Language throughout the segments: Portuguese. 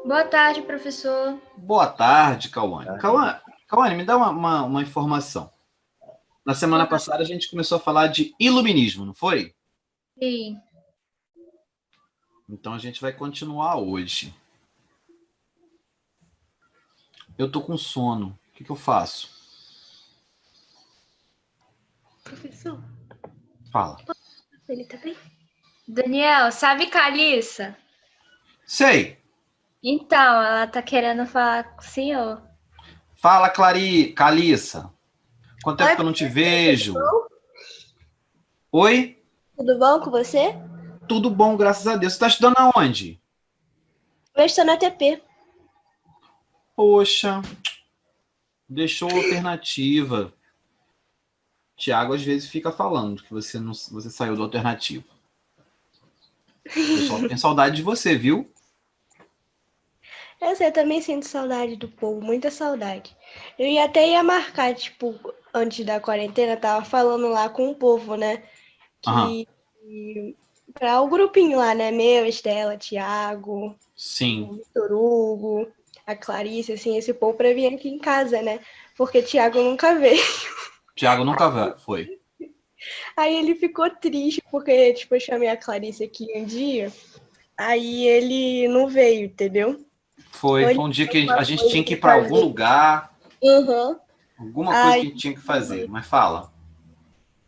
Boa tarde, professor. Boa tarde, Cauane. Cauane, me dá uma informação. Na semana passada a gente começou a falar de iluminismo, não foi? Sim. Então a gente vai continuar hoje. Eu tô com sono. O que eu faço? Professor, Fala. ele tá bem? Daniel, sabe Calissa? Sei. Então, ela tá querendo falar com o senhor. Fala, Calissa. Quanto tempo que eu não te vejo? Oi? Tudo bom com você? Tudo bom, graças a Deus. Você tá estudando aonde? Eu estou na TP. Poxa, deixou alternativa. Tiago às vezes fica falando que você saiu da alternativa. O pessoal tem saudade de você, viu? Eu também sinto saudade do povo, muita saudade. Até ia marcar, tipo, antes da quarentena, tava falando lá com o povo, né? Aham. Pra o grupinho lá, né? Meu, Estela, Thiago, Sim. o Vitor Hugo, a Clarice, assim, esse povo pra vir aqui em casa, né? Porque Thiago nunca veio. Tiago nunca foi. Aí ele ficou triste, porque, tipo, eu chamei a Clarice aqui um dia, aí ele não veio, entendeu? Foi um dia que a gente tinha que ir para algum lugar, Uhum. alguma coisa que Aí, a gente tinha que fazer. Mas fala.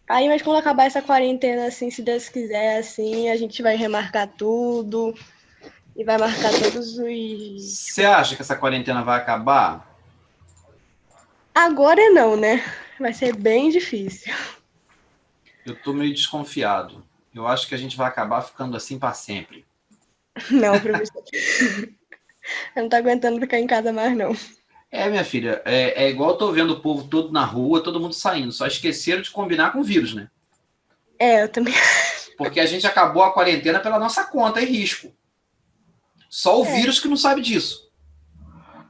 mas quando acabar essa quarentena, assim, se Deus quiser, assim, a gente vai remarcar tudo e vai marcar todos os... Você acha que essa quarentena vai acabar? Agora não, né? Vai ser bem difícil. Eu tô meio desconfiado. Eu acho que a gente vai acabar ficando assim para sempre. Não, professor. Eu não tô aguentando ficar em casa mais, não. Minha filha, é igual eu tô vendo o povo todo na rua, todo mundo saindo. Só esqueceram de combinar com o vírus, né? Eu também. Porque a gente acabou a quarentena pela nossa conta e risco. Só o vírus que não sabe disso.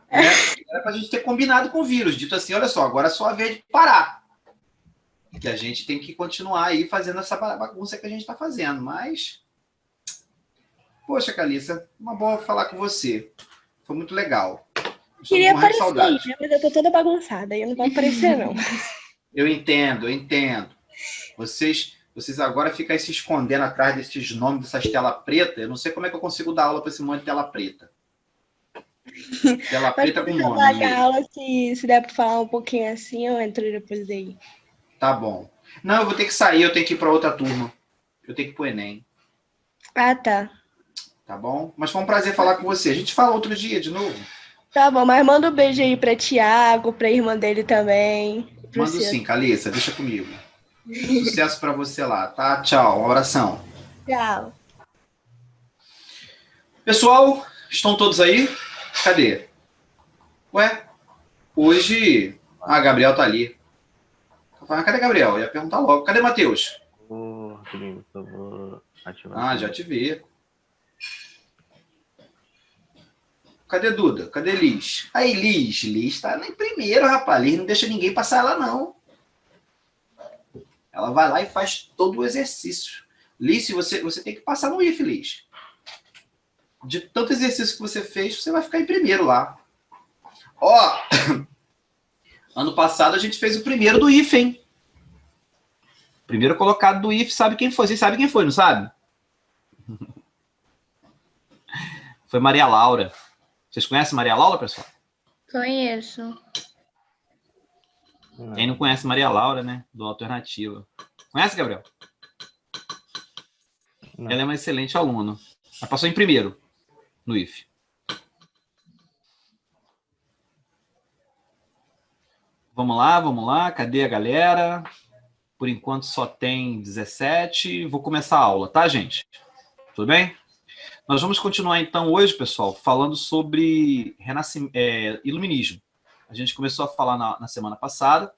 Né? Era pra gente ter combinado com o vírus. Dito assim, olha só, agora é só a vez de parar. Que a gente tem que continuar aí fazendo essa bagunça que a gente está fazendo. Mas, poxa, Calissa, uma boa falar com você. Foi muito legal. Estamos Queria morrendo de aparecer aí, saudade. né? Mas eu tô toda bagunçada, aí eu não vou aparecer, não. Eu entendo. Vocês agora ficam aí se escondendo atrás desses nomes, dessas telas pretas. Eu não sei como é que eu consigo dar aula para esse monte de tela preta. Tela Mas preta com quando nome acabar no a meio. aula, se der pra falar um pouquinho assim, eu entro depois aí. Tá bom. Não, eu vou ter que sair, eu tenho que ir para outra turma. Eu tenho que ir pro Enem. Ah, tá. Tá bom? Mas foi um prazer falar com você. A gente fala outro dia de novo. Tá bom, mas manda um beijo aí pra Thiago, pra irmã dele também. Pro Mando seu. sim, Calissa, deixa comigo. Sucesso para você lá, tá? Tchau, um abração. Tchau. Pessoal, estão todos aí? Cadê? Ué, hoje... Ah, Gabriel tá ali. Cadê Gabriel? Eu ia perguntar logo. Cadê Matheus? Rodrigo, eu vou ativar. Ah, já te vi. Cadê Duda? Cadê Liz? Aí, Liz. Liz tá em primeiro, rapaz. Liz não deixa ninguém passar ela, não. Ela vai lá e faz todo o exercício. Liz, você tem que passar no IF, Liz. De tanto exercício que você fez, você vai ficar em primeiro lá. Ó, ano passado a gente fez o primeiro do IF, hein? Primeiro colocado do IF, sabe quem foi? Vocês sabem quem foi, não sabe? Foi Maria Laura. Vocês conhecem Maria Laura, pessoal? Conheço. Quem não conhece Maria Laura, né? Do Alternativa. Conhece, Gabriel? Não. Ela é uma excelente aluna. Ela passou em primeiro no IF. Vamos lá. Cadê a galera? Por enquanto só tem 17. Vou começar a aula, tá, gente? Tudo bem? Nós vamos continuar, então, hoje, pessoal, falando sobre iluminismo. A gente começou a falar na semana passada.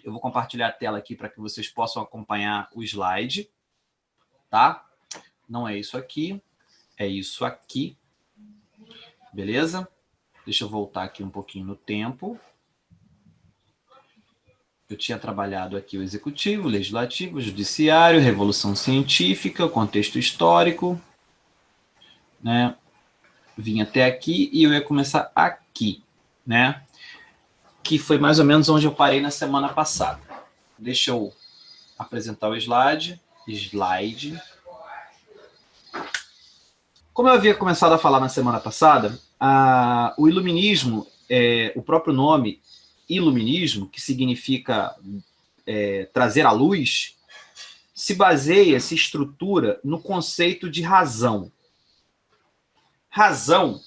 Eu vou compartilhar a tela aqui para que vocês possam acompanhar o slide, tá? Não é isso aqui, é isso aqui. Beleza? Deixa eu voltar aqui um pouquinho no tempo. Eu tinha trabalhado aqui o executivo, o legislativo, o judiciário, revolução científica, o contexto histórico, né? vim até aqui e eu ia começar aqui, né? Que foi mais ou menos onde eu parei na semana passada. Deixa eu apresentar o slide. Como eu havia começado a falar na semana passada, o iluminismo, o próprio nome iluminismo, que significa trazer à luz, se baseia, se estrutura no conceito de razão. Razão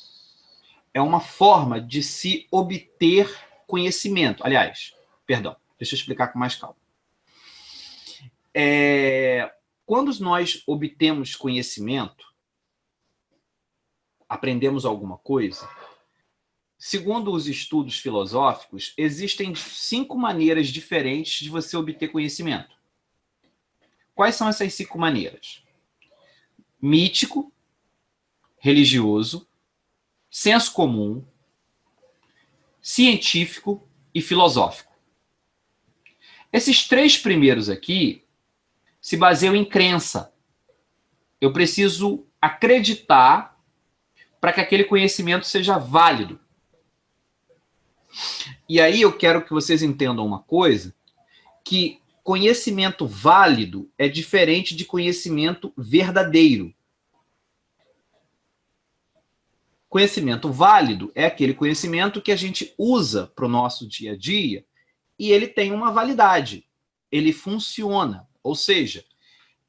é uma forma de se obter conhecimento. Aliás, perdão, deixa eu explicar com mais calma. Quando nós obtemos conhecimento, aprendemos alguma coisa, segundo os estudos filosóficos, existem 5 maneiras diferentes de você obter conhecimento. Quais são essas 5 maneiras? Mítico, religioso, senso comum, científico e filosófico. Esses 3 primeiros aqui se baseiam em crença. Eu preciso acreditar para que aquele conhecimento seja válido. E aí eu quero que vocês entendam uma coisa, que conhecimento válido é diferente de conhecimento verdadeiro. Conhecimento válido é aquele conhecimento que a gente usa para o nosso dia a dia e ele tem uma validade, ele funciona, ou seja,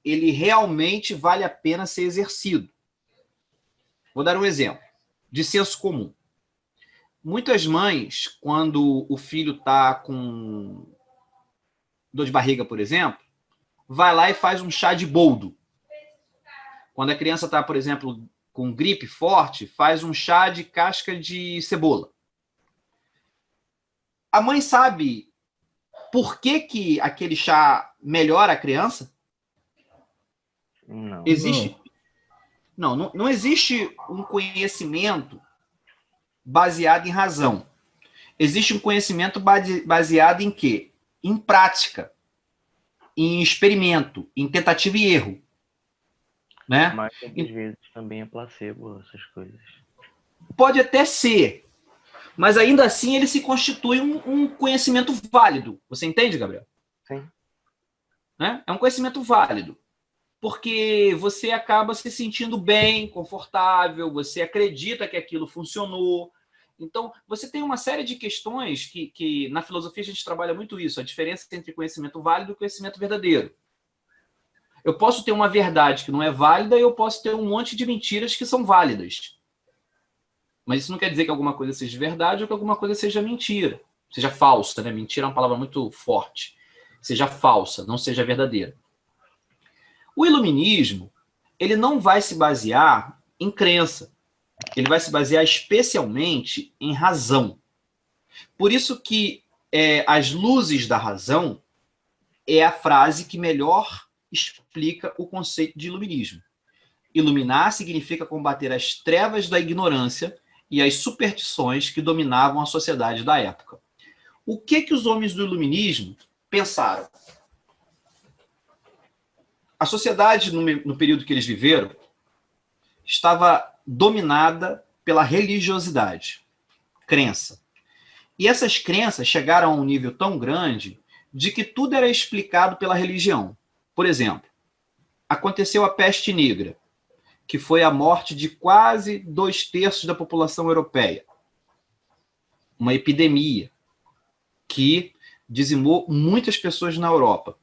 ele realmente vale a pena ser exercido. Vou dar um exemplo de senso comum. Muitas mães, quando o filho está com dor de barriga, por exemplo, vai lá e faz um chá de boldo. Quando a criança está, por exemplo, com gripe forte, faz um chá de casca de cebola. A mãe sabe por que aquele chá melhora a criança? Não. Existe? Não existe um conhecimento baseado em razão. Existe um conhecimento baseado em quê? Em prática, em experimento, em tentativa e erro. Né? Mas às vezes também é placebo, essas coisas. Pode até ser, mas ainda assim ele se constitui um conhecimento válido. Você entende, Gabriel? Sim. Né? É um conhecimento válido. Porque você acaba se sentindo bem, confortável, você acredita que aquilo funcionou. Então, você tem uma série de questões que na filosofia a gente trabalha muito isso, a diferença entre conhecimento válido e conhecimento verdadeiro. Eu posso ter uma verdade que não é válida e eu posso ter um monte de mentiras que são válidas. Mas isso não quer dizer que alguma coisa seja verdade ou que alguma coisa seja mentira. Seja falsa, né? Mentira é uma palavra muito forte. Seja falsa, não seja verdadeira. O iluminismo, ele não vai se basear em crença. Ele vai se basear especialmente em razão. Por isso que as luzes da razão é a frase que melhor explica o conceito de iluminismo. Iluminar significa combater as trevas da ignorância e as superstições que dominavam a sociedade da época. O que os homens do iluminismo pensaram? A sociedade, no período que eles viveram, estava dominada pela religiosidade, crença. E essas crenças chegaram a um nível tão grande de que tudo era explicado pela religião. Por exemplo, aconteceu a peste negra, que foi a morte de quase 2/3 da população europeia. Uma epidemia que dizimou muitas pessoas na Europa.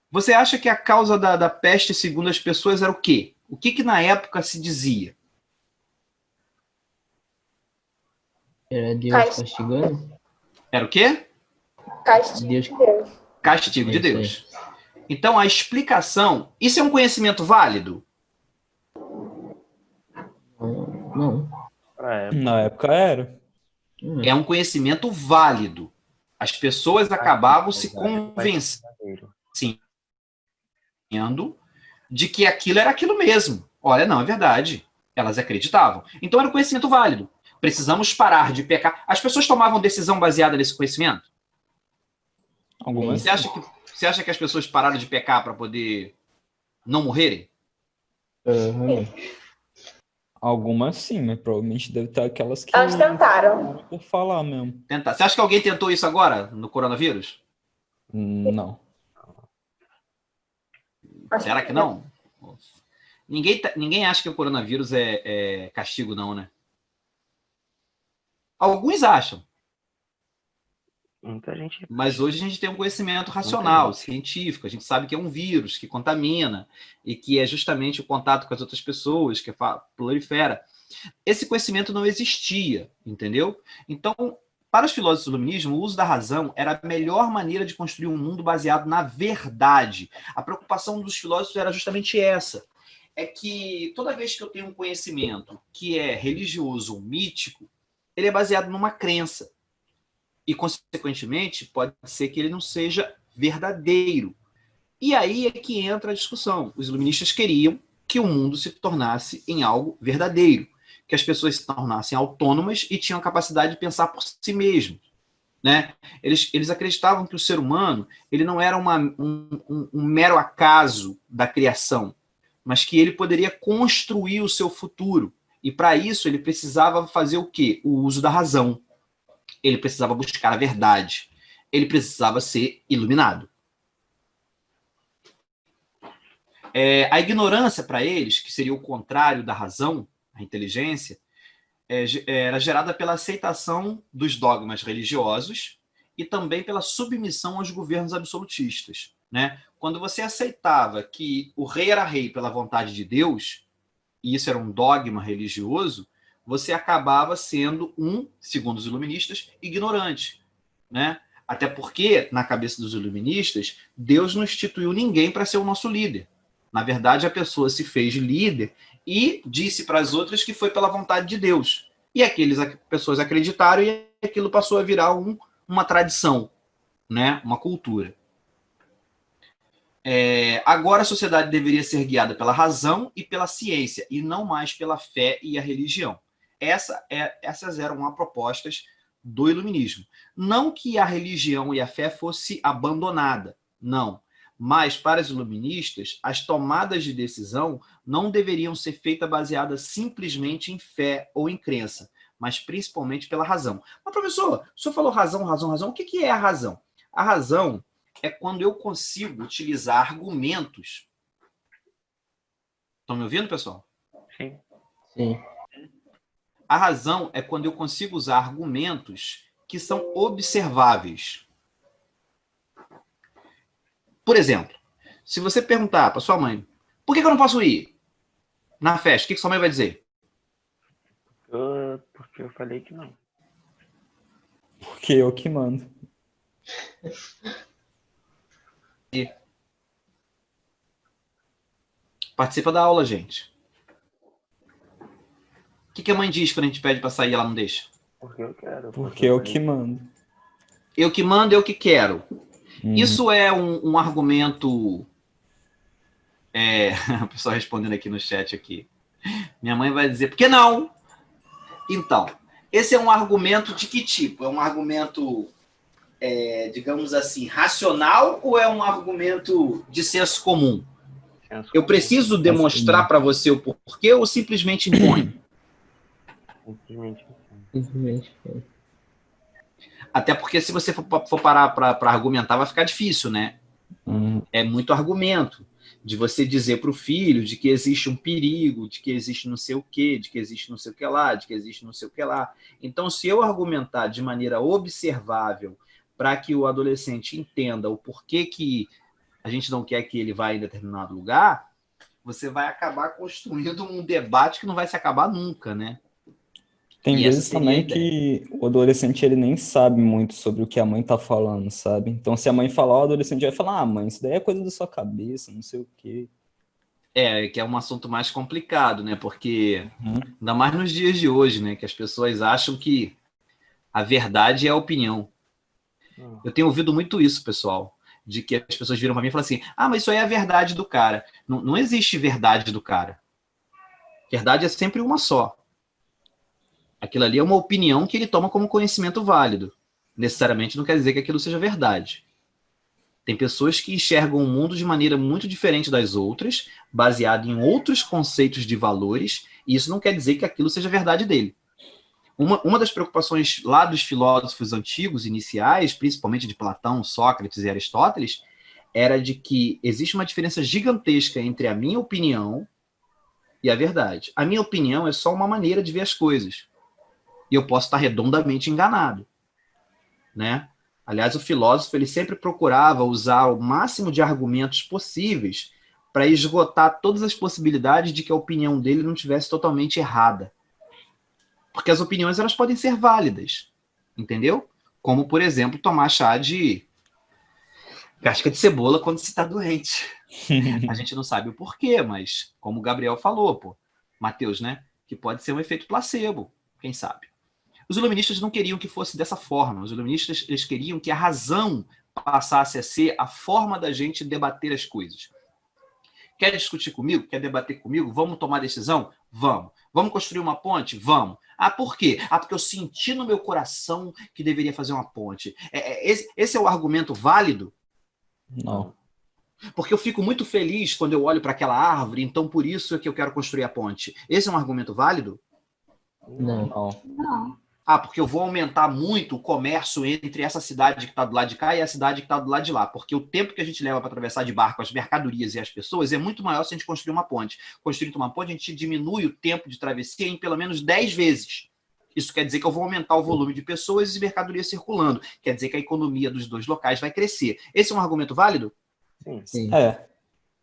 Você acha que a causa da peste, segundo as pessoas, era o quê? O que na época se dizia? Era Deus castigando? Era o quê? Castigo Deus. de Deus. Castigo de É isso aí. Deus. Então, a explicação... Isso é um conhecimento válido? Não. Na época era. É um conhecimento válido. As pessoas acabavam se convencendo de que aquilo era aquilo mesmo. Olha, não, é verdade. Elas acreditavam. Então era um conhecimento válido. Precisamos parar de pecar. As pessoas tomavam decisão baseada nesse conhecimento? Algumas. Você acha que as pessoas pararam de pecar para poder não morrerem? Aham. Algumas sim, mas provavelmente deve ter aquelas que Elas tentaram. por falar mesmo. Tentar. Você acha que alguém tentou isso agora, no coronavírus? Não. Será que não? Ninguém acha que o coronavírus é castigo, não, né? Alguns acham. Muita gente. Mas hoje a gente tem um conhecimento racional, Muita gente. científico. A gente sabe que é um vírus que contamina e que é justamente o contato com as outras pessoas que prolifera. Esse conhecimento não existia, entendeu? Então, para os filósofos do iluminismo, o uso da razão era a melhor maneira de construir um mundo baseado na verdade. A preocupação dos filósofos era justamente essa. É que toda vez que eu tenho um conhecimento que é religioso ou mítico, ele é baseado numa crença. E, consequentemente, pode ser que ele não seja verdadeiro. E aí é que entra a discussão. Os iluministas queriam que o mundo se tornasse em algo verdadeiro, que as pessoas se tornassem autônomas e tinham capacidade de pensar por si mesmos. Né? Eles acreditavam que o ser humano ele não era um mero acaso da criação, mas que ele poderia construir o seu futuro. E, para isso, ele precisava fazer o quê? O uso da razão. Ele precisava buscar a verdade. Ele precisava ser iluminado. A ignorância, para eles, que seria o contrário da razão, a inteligência, era gerada pela aceitação dos dogmas religiosos e também pela submissão aos governos absolutistas. Né? Quando você aceitava que o rei era rei pela vontade de Deus, e isso era um dogma religioso, você acabava sendo segundo os iluministas, ignorante. Né? Até porque, na cabeça dos iluministas, Deus não instituiu ninguém para ser o nosso líder. Na verdade, a pessoa se fez líder e disse para as outras que foi pela vontade de Deus. E aquelas pessoas acreditaram e aquilo passou a virar uma tradição, né? Uma cultura. Agora a sociedade deveria ser guiada pela razão e pela ciência, e não mais pela fé e a religião. Essas eram as propostas do iluminismo. Não que a religião e a fé fosse abandonada, não. Mas, para os iluministas, as tomadas de decisão não deveriam ser feitas baseadas simplesmente em fé ou em crença, mas principalmente pela razão. Mas, professor, o senhor falou razão, razão, razão. O que é a razão? A razão é quando eu consigo utilizar argumentos. Estão me ouvindo, pessoal? Sim. Sim. A razão é quando eu consigo usar argumentos que são observáveis. Por exemplo, se você perguntar para sua mãe, por que eu não posso ir na festa? O que sua mãe vai dizer? Porque eu falei que não. Porque eu que mando. Participa da aula, gente. O que a mãe diz quando a gente pede para sair e ela não deixa? Porque eu quero. Porque eu que mando. Eu que mando, eu que quero. Isso é um argumento... O pessoal respondendo aqui no chat aqui. Minha mãe vai dizer, por que não? Então, esse é um argumento de que tipo? É um argumento, digamos assim, racional ou é um argumento de senso comum? Eu preciso demonstrar para você o porquê ou simplesmente impõe? Simplesmente. Até porque se você for parar para argumentar, vai ficar difícil, né? É muito argumento de você dizer para o filho de que existe um perigo, de que existe não sei o quê, de que existe não sei o que lá, de que existe não sei o que lá. Então, se eu argumentar de maneira observável para que o adolescente entenda o porquê que a gente não quer que ele vá em determinado lugar, você vai acabar construindo um debate que não vai se acabar nunca, né? Tem vezes também que o adolescente ele nem sabe muito sobre o que a mãe tá falando, sabe? Então, se a mãe falar, o adolescente vai falar, mãe, isso daí é coisa da sua cabeça, não sei o quê. Que é um assunto mais complicado, né? Porque, ainda mais nos dias de hoje, né? Que as pessoas acham que a verdade é a opinião. Eu tenho ouvido muito isso, pessoal, de que as pessoas viram para mim e falam assim, mas isso aí é a verdade do cara. Não existe verdade do cara. Verdade é sempre uma só. Aquilo ali é uma opinião que ele toma como conhecimento válido. Necessariamente não quer dizer que aquilo seja verdade. Tem pessoas que enxergam o mundo de maneira muito diferente das outras, baseado em outros conceitos de valores, e isso não quer dizer que aquilo seja verdade dele. Uma das preocupações lá dos filósofos antigos, iniciais, principalmente de Platão, Sócrates e Aristóteles, era de que existe uma diferença gigantesca entre a minha opinião e a verdade. A minha opinião é só uma maneira de ver as coisas. E eu posso estar redondamente enganado, né? Aliás, o filósofo ele sempre procurava usar o máximo de argumentos possíveis para esgotar todas as possibilidades de que a opinião dele não estivesse totalmente errada. Porque as opiniões elas podem ser válidas, entendeu? Como, por exemplo, tomar chá de casca de cebola quando se está doente. A gente não sabe o porquê, mas como o Gabriel falou, pô, Mateus, né? Que pode ser um efeito placebo, quem sabe? Os iluministas não queriam que fosse dessa forma. Os iluministas eles queriam que a razão passasse a ser a forma da gente debater as coisas. Quer discutir comigo? Quer debater comigo? Vamos tomar decisão? Vamos. Vamos construir uma ponte? Vamos. Ah, por quê? Ah, porque eu senti no meu coração que deveria fazer uma ponte. Esse é o argumento válido? Não. Porque eu fico muito feliz quando eu olho para aquela árvore, então por isso é que eu quero construir a ponte. Esse é um argumento válido? Não. Não. Não. Ah, porque eu vou aumentar muito o comércio entre essa cidade que está do lado de cá e a cidade que está do lado de lá. Porque o tempo que a gente leva para atravessar de barco as mercadorias e as pessoas é muito maior se a gente construir uma ponte. Construindo uma ponte, a gente diminui o tempo de travessia em pelo menos 10 vezes. Isso quer dizer que eu vou aumentar o volume de pessoas e mercadorias circulando. Quer dizer que a economia dos dois locais vai crescer. Esse é um argumento válido? Sim. Sim. É.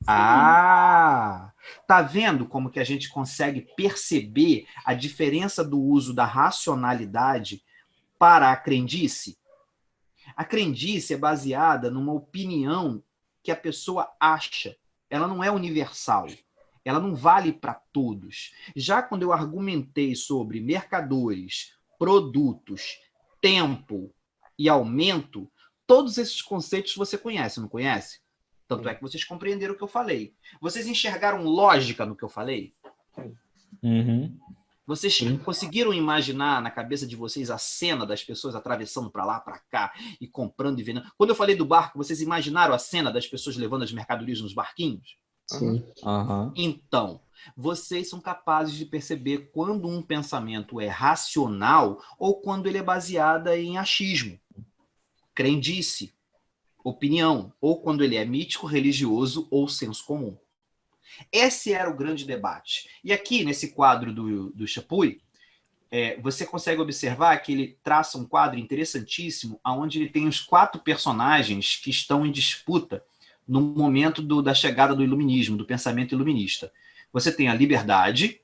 Ah, tá vendo como que a gente consegue perceber a diferença do uso da racionalidade para a crendice? A crendice é baseada numa opinião que a pessoa acha. Ela não é universal. Ela não vale para todos. Já quando eu argumentei sobre mercadores, produtos, tempo e aumento, todos esses conceitos você conhece, não conhece? Tanto é que vocês compreenderam o que eu falei. Vocês enxergaram lógica no que eu falei? Uhum. Vocês conseguiram imaginar na cabeça de vocês a cena das pessoas atravessando para lá, para cá e comprando e vendendo? Quando eu falei do barco, vocês imaginaram a cena das pessoas levando as mercadorias nos barquinhos? Sim. Aham. Então, vocês são capazes de perceber quando um pensamento é racional ou quando ele é baseado em achismo, crendice, opinião, ou quando ele é mítico, religioso ou senso comum. Esse era o grande debate. E aqui, nesse quadro do Chapuis, você consegue observar que ele traça um quadro interessantíssimo, onde ele tem os 4 personagens que estão em disputa no momento da chegada do iluminismo, do pensamento iluminista. Você tem a liberdade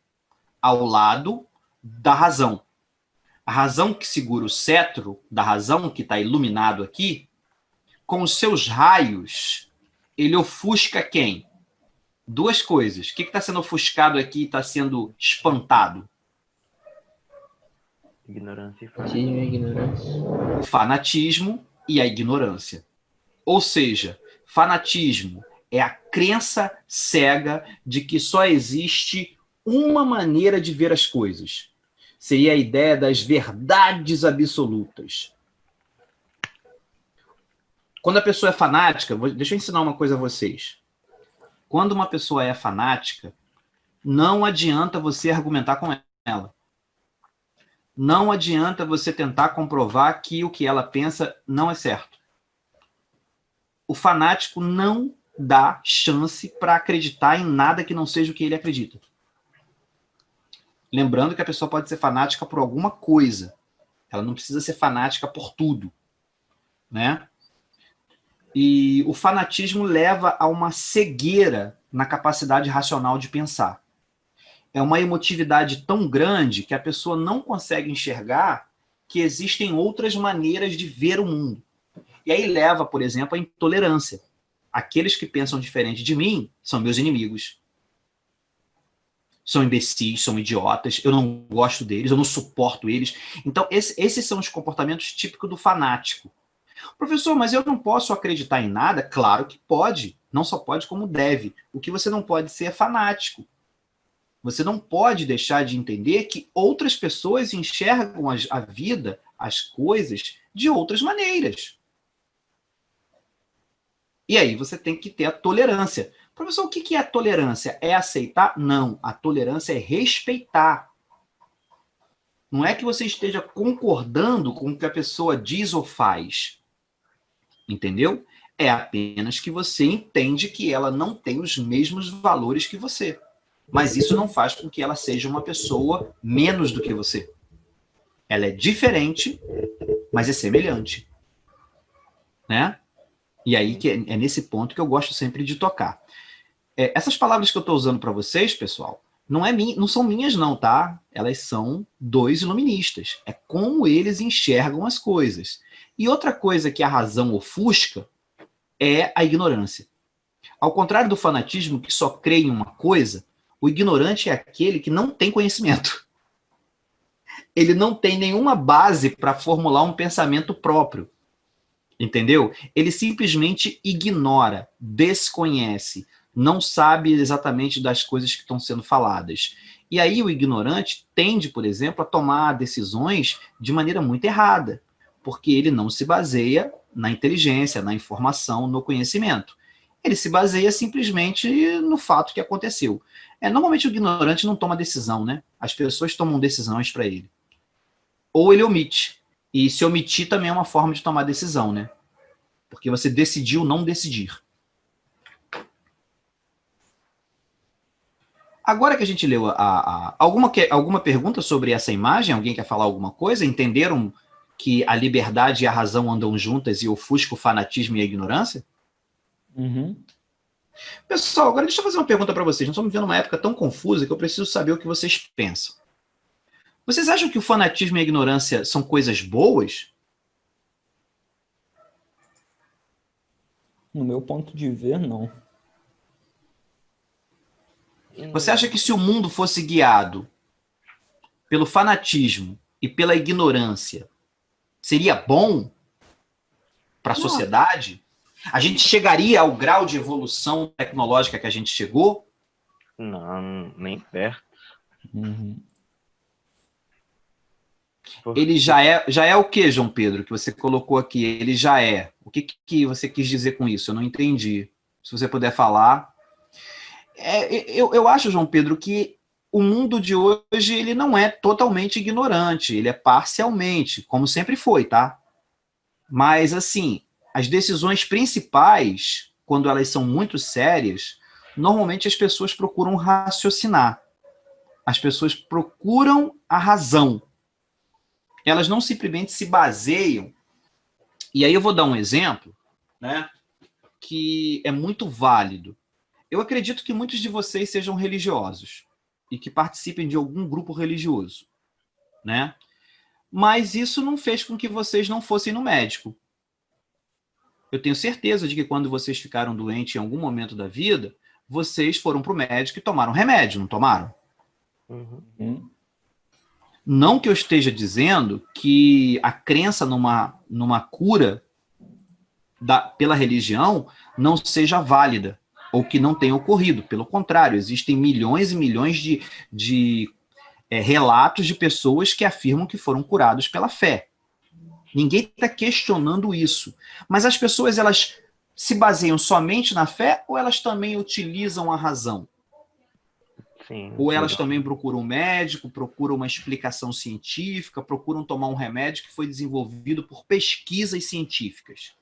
ao lado da razão. A razão que segura o cetro da razão, que está iluminado aqui, com os seus raios, ele ofusca quem? 2 coisas. O que está sendo ofuscado aqui e está sendo espantado? Ignorância e Fanatismo e ignorância. O fanatismo e a ignorância. Ou seja, fanatismo é a crença cega de que só existe uma maneira de ver as coisas. Seria a ideia das verdades absolutas. Quando a pessoa é fanática, deixa eu ensinar uma coisa a vocês. Quando uma pessoa é fanática, não adianta você argumentar com ela. Não adianta você tentar comprovar que o que ela pensa não é certo. O fanático não dá chance para acreditar em nada que não seja o que ele acredita. Lembrando que a pessoa pode ser fanática por alguma coisa. Ela não precisa ser fanática por tudo, né? E o fanatismo leva a uma cegueira na capacidade racional de pensar. É uma emotividade tão grande que a pessoa não consegue enxergar que existem outras maneiras de ver o mundo. E aí leva, por exemplo, à intolerância. Aqueles que pensam diferente de mim são meus inimigos. São imbecis, são idiotas, eu não gosto deles, eu não suporto eles. Então, esses são os comportamentos típicos do fanático. Professor, mas eu não posso acreditar em nada? Claro que pode. Não só pode, como deve. O que você não pode ser é fanático. Você não pode deixar de entender que outras pessoas enxergam a vida, as coisas, de outras maneiras. E aí você tem que ter a tolerância. Professor, o que é a tolerância? É aceitar? Não. A tolerância é respeitar. Não é que você esteja concordando com o que a pessoa diz ou faz. Entendeu? É apenas que você entende que ela não tem os mesmos valores que você. Mas isso não faz com que ela seja uma pessoa menos do que você. Ela é diferente, mas é semelhante. Né? E aí que é nesse ponto que eu gosto sempre de tocar. Essas palavras que eu estou usando para vocês, pessoal, não são minhas não, tá? Elas são dos iluministas. É como eles enxergam as coisas. E outra coisa que a razão ofusca é a ignorância. Ao contrário do fanatismo que só crê em uma coisa, o ignorante é aquele que não tem conhecimento. Ele não tem nenhuma base para formular um pensamento próprio. Entendeu? Ele simplesmente ignora, desconhece, não sabe exatamente das coisas que estão sendo faladas. E aí o ignorante tende, por exemplo, a tomar decisões de maneira muito errada, porque ele não se baseia na inteligência, na informação, no conhecimento. Ele se baseia simplesmente no fato que aconteceu. Normalmente o ignorante não toma decisão, né? As pessoas tomam decisões para ele. Ou ele omite. E se omitir também é uma forma de tomar decisão, né? Porque você decidiu não decidir. Agora que a gente leu alguma pergunta sobre essa imagem? Alguém quer falar alguma coisa? Entenderam que a liberdade e a razão andam juntas e ofusca o fanatismo e a ignorância? Uhum. Pessoal, agora deixa eu fazer uma pergunta para vocês. Nós estamos vivendo uma época tão confusa que eu preciso saber o que vocês pensam. Vocês acham que o fanatismo e a ignorância são coisas boas? No meu ponto de ver, não. Você acha que se o mundo fosse guiado pelo fanatismo e pela ignorância, seria bom para a sociedade? A gente chegaria ao grau de evolução tecnológica que a gente chegou? Não, nem perto. Uhum. Ele já é o que, João Pedro, que você colocou aqui? Ele já é. O que você quis dizer com isso? Eu não entendi. Se você puder falar. Eu acho, João Pedro, que o mundo de hoje ele não é totalmente ignorante, ele é parcialmente, como sempre foi, tá? Mas, assim, as decisões principais, quando elas são muito sérias, normalmente as pessoas procuram raciocinar. As pessoas procuram a razão. Elas não simplesmente se baseiam. E aí eu vou dar um exemplo, né, que é muito válido. Eu acredito que muitos de vocês sejam religiosos e que participem de algum grupo religioso, né? Mas isso não fez com que vocês não fossem no médico. Eu tenho certeza de que quando vocês ficaram doentes em algum momento da vida, vocês foram para o médico e tomaram remédio, não tomaram? Uhum. Não que eu esteja dizendo que a crença numa cura pela religião não seja válida ou que não tenha ocorrido. Pelo contrário, existem milhões e milhões de relatos de pessoas que afirmam que foram curados pela fé. Ninguém está questionando isso. Mas as pessoas, elas se baseiam somente na fé ou elas também utilizam a razão? Sim, Ou elas também procuram um médico, procuram uma explicação científica, procuram tomar um remédio que foi desenvolvido por pesquisas científicas?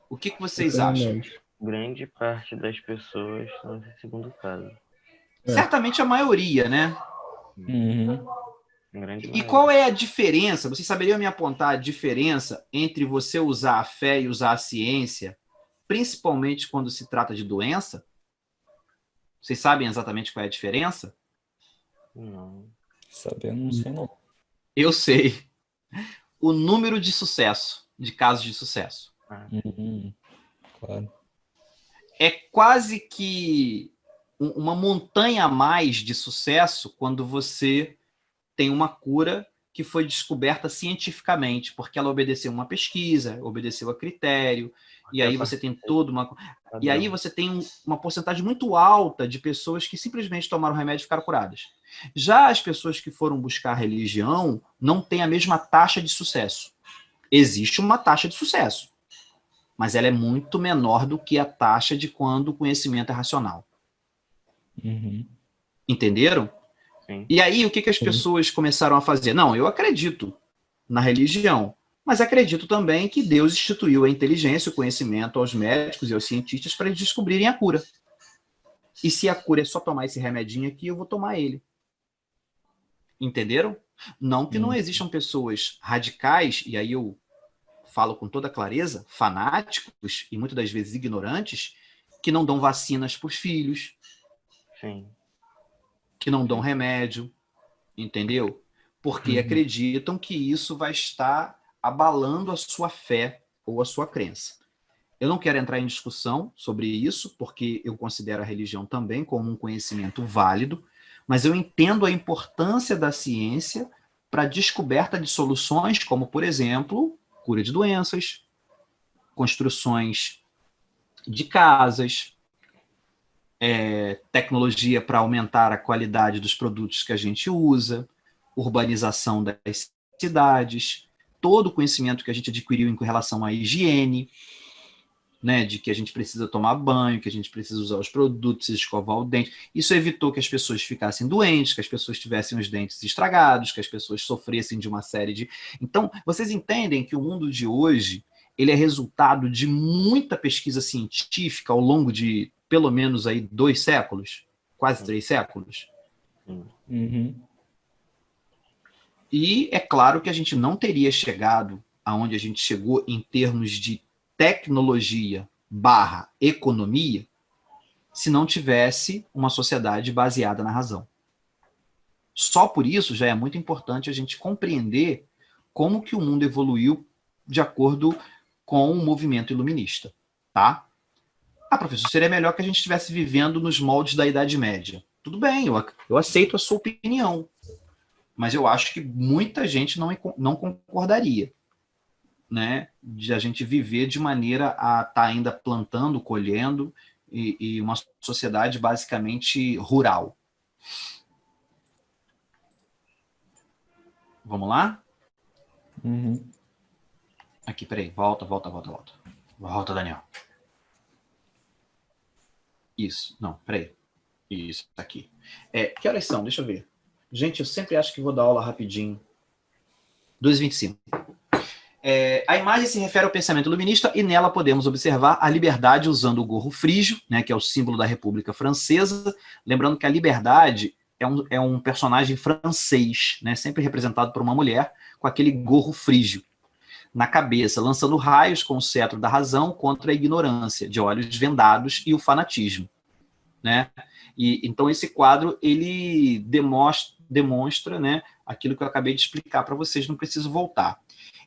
O que vocês acham? grande parte das pessoas estão nesse segundo caso. Certamente a maioria, né? Uhum. E qual é a diferença? Vocês saberiam me apontar a diferença entre você usar a fé e usar a ciência, principalmente quando se trata de doença? Vocês sabem exatamente qual é a diferença? Não. Saber, não sei não. Eu sei. O número de sucesso, de casos de sucesso. Uhum. Claro. É quase que uma montanha a mais de sucesso quando você tem uma cura que foi descoberta cientificamente, porque ela obedeceu uma pesquisa, obedeceu a critério, e aí você tem toda uma... E aí você tem uma porcentagem muito alta de pessoas que simplesmente tomaram remédio e ficaram curadas. Já as pessoas que foram buscar religião não têm a mesma taxa de sucesso. Existe uma taxa de sucesso, mas ela é muito menor do que a taxa de quando o conhecimento é racional. Uhum. Entenderam? Sim. E aí, o que as pessoas começaram a fazer? Não, eu acredito na religião, mas acredito também que Deus instituiu a inteligência, o conhecimento aos médicos e aos cientistas para eles descobrirem a cura. E se a cura é só tomar esse remedinho aqui, eu vou tomar ele. Entenderam? Não que não existam pessoas radicais, e aí eu falo com toda clareza, fanáticos e muitas das vezes ignorantes, que não dão vacinas para os filhos, Sim. que não dão remédio, entendeu? Porque acreditam que isso vai estar abalando a sua fé ou a sua crença. Eu não quero entrar em discussão sobre isso, porque eu considero a religião também como um conhecimento válido, mas eu entendo a importância da ciência para a descoberta de soluções como, por exemplo, cura de doenças, construções de casas, tecnologia para aumentar a qualidade dos produtos que a gente usa, urbanização das cidades, todo o conhecimento que a gente adquiriu em relação à higiene, né, de que a gente precisa tomar banho, que a gente precisa usar os produtos, escovar o dente. Isso evitou que as pessoas ficassem doentes, que as pessoas tivessem os dentes estragados, que as pessoas sofressem de uma série de... Então, vocês entendem que o mundo de hoje, ele é resultado de muita pesquisa científica ao longo de, pelo menos, aí 2 séculos, quase 3 séculos. Uhum. E é claro que a gente não teria chegado aonde a gente chegou em termos de tecnologia / economia se não tivesse uma sociedade baseada na razão. Só por isso já é muito importante a gente compreender como que o mundo evoluiu de acordo com o movimento iluminista, tá? Ah, professor, seria melhor que a gente estivesse vivendo nos moldes da Idade Média. Tudo bem, eu aceito a sua opinião, mas eu acho que muita gente não concordaria, né, de a gente viver de maneira a estar ainda plantando, colhendo, e uma sociedade basicamente rural. Vamos lá? Uhum. Aqui, peraí, volta. Volta, Daniel. Isso, não, peraí. Isso, aqui. Que horas são? Deixa eu ver. Gente, eu sempre acho que vou dar aula rapidinho. 2h25. A imagem se refere ao pensamento iluminista e nela podemos observar a liberdade usando o gorro frígio, né, que é o símbolo da República Francesa. Lembrando que a liberdade é um personagem francês, né, sempre representado por uma mulher, com aquele gorro frígio na cabeça, lançando raios com o cetro da razão contra a ignorância, de olhos vendados e o fanatismo, né? E então esse quadro ele demonstra, né, aquilo que eu acabei de explicar para vocês, não preciso voltar.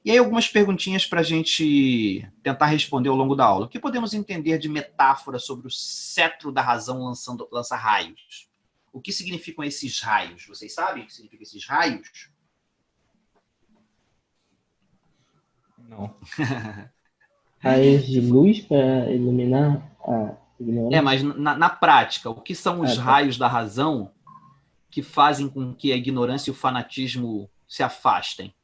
E aí algumas perguntinhas para a gente tentar responder ao longo da aula. O que podemos entender de metáfora sobre o cetro da razão lança raios? O que significam esses raios? Vocês sabem o que significam esses raios? Não. Raios de luz para iluminar a ignorância. Mas na prática, o que são os tá. raios da razão que fazem com que a ignorância e o fanatismo se afastem?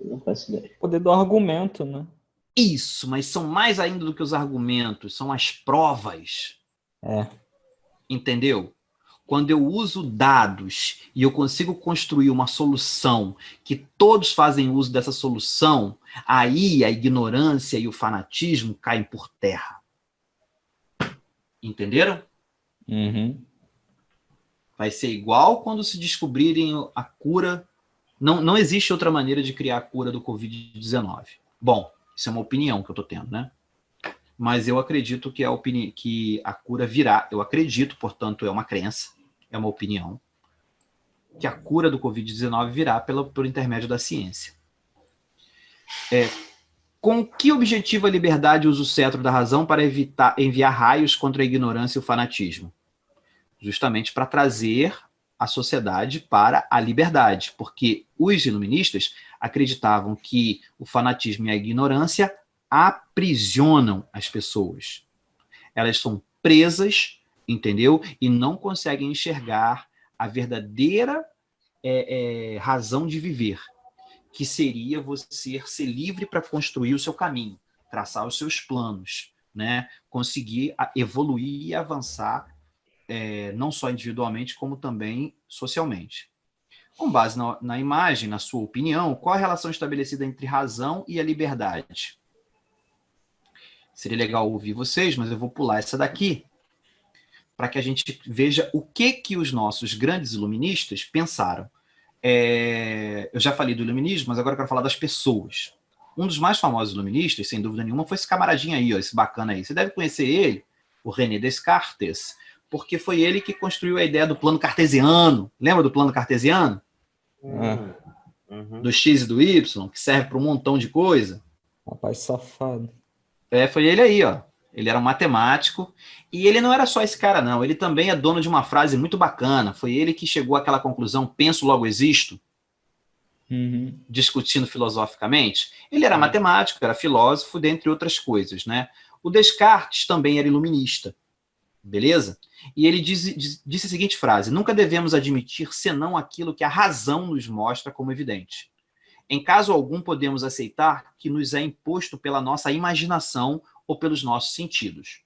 Não faço ideia. Poder do argumento, né? Isso, mas são mais ainda do que os argumentos, são as provas. Entendeu? Quando eu uso dados e eu consigo construir uma solução que todos fazem uso dessa solução, aí a ignorância e o fanatismo caem por terra. Entenderam? Uhum. Vai ser igual quando se descobrirem a cura. Não existe outra maneira de criar a cura do Covid-19. Bom, isso é uma opinião que eu estou tendo, né? Mas eu acredito que a cura virá. Eu acredito, portanto, é uma crença, é uma opinião, que a cura do Covid-19 virá por intermédio da ciência. Com que objetivo a liberdade usa o cetro da razão para enviar raios contra a ignorância e o fanatismo? Justamente para trazer a sociedade para a liberdade, porque os iluministas acreditavam que o fanatismo e a ignorância aprisionam as pessoas. Elas são presas, entendeu? E não conseguem enxergar a verdadeira razão de viver, que seria você ser livre para construir o seu caminho. traçar os seus planos, né? Conseguir evoluir e avançar, não só individualmente, como também socialmente. Com base na imagem, na sua opinião, qual a relação estabelecida entre razão e a liberdade? Seria legal ouvir vocês, mas eu vou pular essa daqui, para que a gente veja o que os nossos grandes iluministas pensaram. Eu já falei do iluminismo, mas agora eu quero falar das pessoas. Um dos mais famosos iluministas, sem dúvida nenhuma, foi esse camaradinho aí, ó, esse bacana aí. Você deve conhecer ele, o René Descartes, porque foi ele que construiu a ideia do plano cartesiano. Lembra do plano cartesiano? Do X e do Y, que serve para um montão de coisa. Rapaz safado. Foi ele aí, ó. Ele era um matemático, e ele não era só esse cara, não. Ele também é dono de uma frase muito bacana. Foi ele que chegou àquela conclusão, penso, logo existo, discutindo filosoficamente. Ele era matemático, era filósofo, dentre outras coisas, né? O Descartes também era iluminista, beleza? E ele disse a seguinte frase: nunca devemos admitir senão aquilo que a razão nos mostra como evidente. Em caso algum, podemos aceitar que nos é imposto pela nossa imaginação ou pelos nossos sentidos.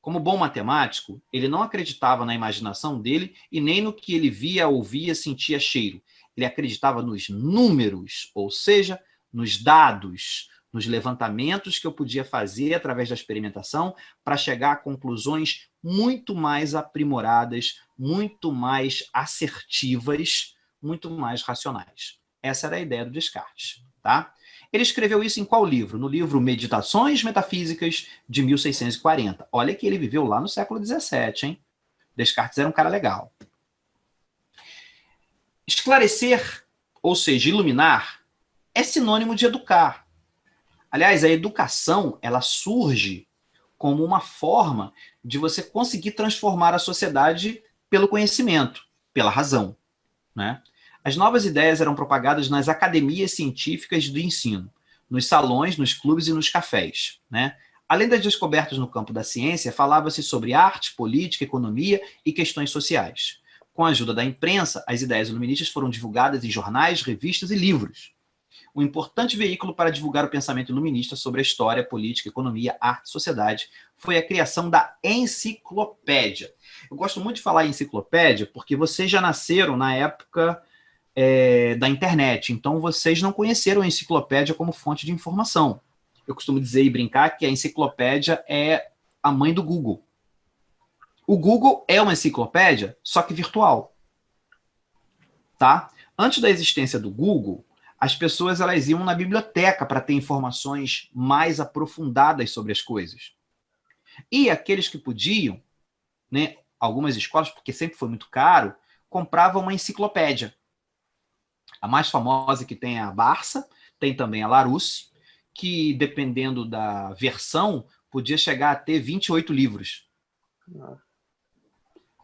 Como bom matemático, ele não acreditava na imaginação dele e nem no que ele via, ouvia, sentia cheiro. Ele acreditava nos números, ou seja, nos dados, nos levantamentos que eu podia fazer através da experimentação para chegar a conclusões muito mais aprimoradas, muito mais assertivas, muito mais racionais. Essa era a ideia do Descartes, tá? Ele escreveu isso em qual livro? No livro Meditações Metafísicas, de 1640. Olha que ele viveu lá no século XVII, hein? Descartes era um cara legal. Esclarecer, ou seja, iluminar, é sinônimo de educar. Aliás, a educação, ela surge como uma forma de você conseguir transformar a sociedade pelo conhecimento, pela razão, né? As novas ideias eram propagadas nas academias científicas do ensino, nos salões, nos clubes e nos cafés, né? Além das descobertas no campo da ciência, falava-se sobre arte, política, economia e questões sociais. Com a ajuda da imprensa, as ideias iluministas foram divulgadas em jornais, revistas e livros. Um importante veículo para divulgar o pensamento iluminista sobre a história, política, economia, arte e sociedade foi a criação da enciclopédia. Eu gosto muito de falar em enciclopédia porque vocês já nasceram na época da internet, então vocês não conheceram a enciclopédia como fonte de informação. Eu costumo dizer e brincar que a enciclopédia é a mãe do Google. O Google é uma enciclopédia, só que virtual. Tá? Antes da existência do Google, as pessoas elas iam na biblioteca para ter informações mais aprofundadas sobre as coisas. E aqueles que podiam, né, algumas escolas, porque sempre foi muito caro, compravam uma enciclopédia. A mais famosa que tem é a Barça, tem também a Larousse, que, dependendo da versão, podia chegar a ter 28 livros.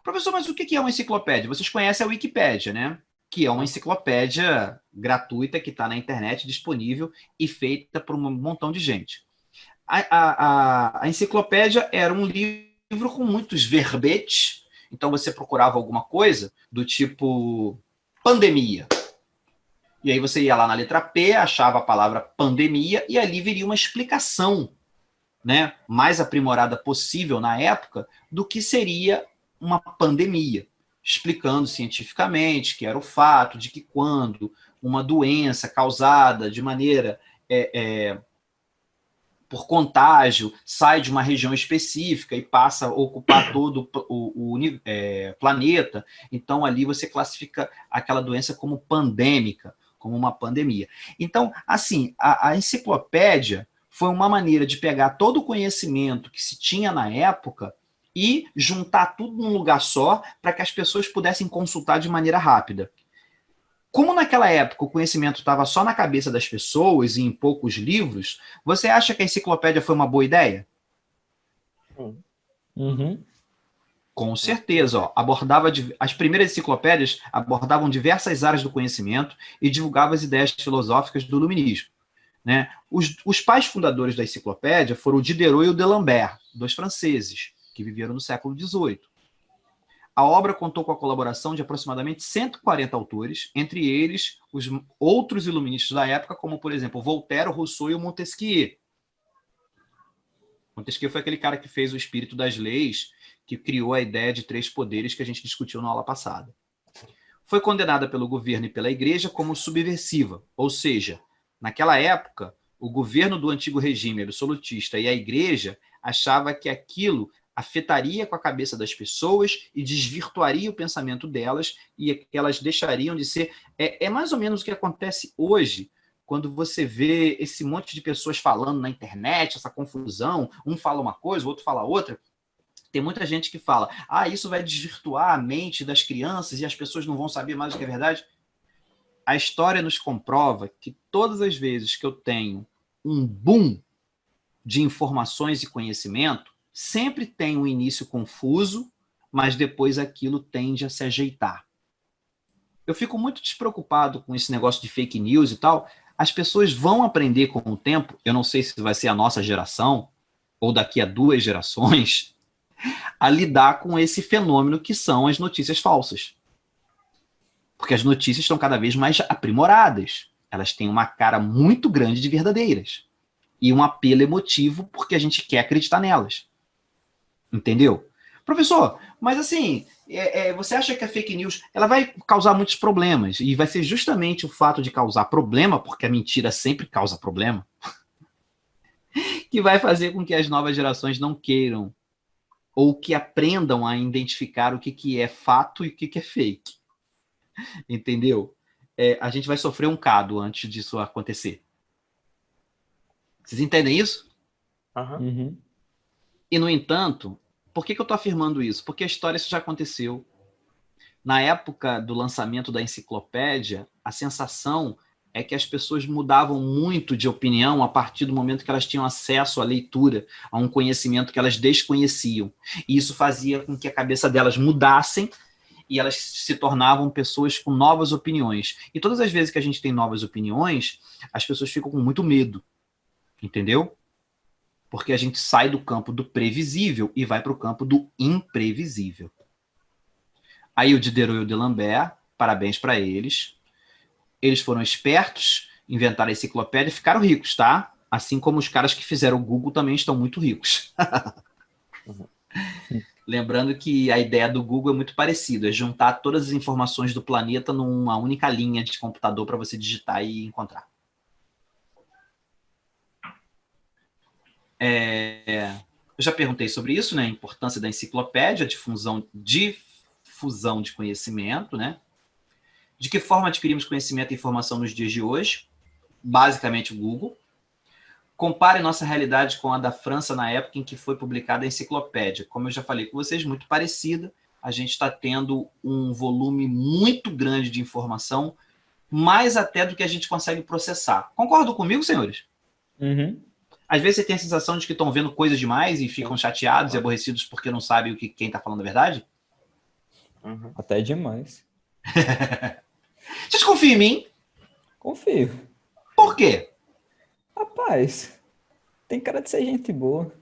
Professor, mas o que é uma enciclopédia? Vocês conhecem a Wikipédia, né? Que é uma enciclopédia gratuita que está na internet, disponível e feita por um montão de gente. A enciclopédia era um livro com muitos verbetes, então você procurava alguma coisa do tipo pandemia. E aí você ia lá na letra P, achava a palavra pandemia, e ali viria uma explicação, né, mais aprimorada possível na época do que seria uma pandemia, explicando cientificamente que era o fato de que quando uma doença causada de maneira por contágio sai de uma região específica e passa a ocupar todo o planeta, então ali você classifica aquela doença como pandêmica, como uma pandemia. Então, assim, a enciclopédia foi uma maneira de pegar todo o conhecimento que se tinha na época e juntar tudo num lugar só para que as pessoas pudessem consultar de maneira rápida. Como naquela época o conhecimento estava só na cabeça das pessoas e em poucos livros, você acha que a enciclopédia foi uma boa ideia? Com certeza. Ó, as primeiras enciclopédias abordavam diversas áreas do conhecimento e divulgavam as ideias filosóficas do iluminismo, né? Os pais fundadores da enciclopédia foram o Diderot e o D'Alembert, dois franceses, que viveram no século XVIII. A obra contou com a colaboração de aproximadamente 140 autores, entre eles os outros iluministas da época, como, por exemplo, Voltaire, Rousseau e Montesquieu. Montesquieu foi aquele cara que fez o espírito das leis, que criou a ideia de 3 poderes que a gente discutiu na aula passada. Foi condenada pelo governo e pela igreja como subversiva, ou seja, naquela época, o governo do antigo regime absolutista e a igreja achava que aquilo afetaria com a cabeça das pessoas e desvirtuaria o pensamento delas e que elas deixariam de ser... É mais ou menos o que acontece hoje, quando você vê esse monte de pessoas falando na internet, essa confusão, um fala uma coisa, o outro fala outra. Tem muita gente que fala, isso vai desvirtuar a mente das crianças e as pessoas não vão saber mais o que é verdade. A história nos comprova que todas as vezes que eu tenho um boom de informações e conhecimento, sempre tem um início confuso, mas depois aquilo tende a se ajeitar. Eu fico muito despreocupado com esse negócio de fake news e tal. As pessoas vão aprender com o tempo, eu não sei se vai ser a nossa geração, ou daqui a 2 gerações, a lidar com esse fenômeno que são as notícias falsas. Porque as notícias estão cada vez mais aprimoradas. Elas têm uma cara muito grande de verdadeiras. E um apelo emotivo porque a gente quer acreditar nelas. Entendeu? Professor, mas assim, você acha que a fake news ela vai causar muitos problemas? E vai ser justamente o fato de causar problema, porque a mentira sempre causa problema, que vai fazer com que as novas gerações não queiram ou que aprendam a identificar o que é fato e o que é fake. Entendeu? A gente vai sofrer um cado antes disso acontecer. Vocês entendem isso? Uhum. E, no entanto, por que eu estou afirmando isso? Porque a história isso já aconteceu. Na época do lançamento da enciclopédia, a sensação é que as pessoas mudavam muito de opinião a partir do momento que elas tinham acesso à leitura, a um conhecimento que elas desconheciam. E isso fazia com que a cabeça delas mudassem e elas se tornavam pessoas com novas opiniões. E todas as vezes que a gente tem novas opiniões, as pessoas ficam com muito medo. Entendeu? Porque a gente sai do campo do previsível e vai para o campo do imprevisível. Aí o Diderot e o D'Alembert, parabéns para eles. Eles foram espertos, inventaram a enciclopédia e ficaram ricos, tá? Assim como os caras que fizeram o Google também estão muito ricos. Lembrando que a ideia do Google é muito parecida, é juntar todas as informações do planeta numa única linha de computador para você digitar e encontrar. Eu já perguntei sobre isso, né? A importância da enciclopédia, difusão de conhecimento, né? De que forma adquirimos conhecimento e informação nos dias de hoje? Basicamente o Google. Compare nossa realidade com a da França na época em que foi publicada a enciclopédia. Como eu já falei com vocês, muito parecida. A gente está tendo um volume muito grande de informação, mais até do que a gente consegue processar. Concordam comigo, senhores? Uhum. Às vezes você tem a sensação de que estão vendo coisas demais e ficam chateados e aborrecidos porque não sabem quem está falando a verdade? Uhum. Até demais. Vocês confiam em mim? Confio. Por quê? Rapaz, tem cara de ser gente boa.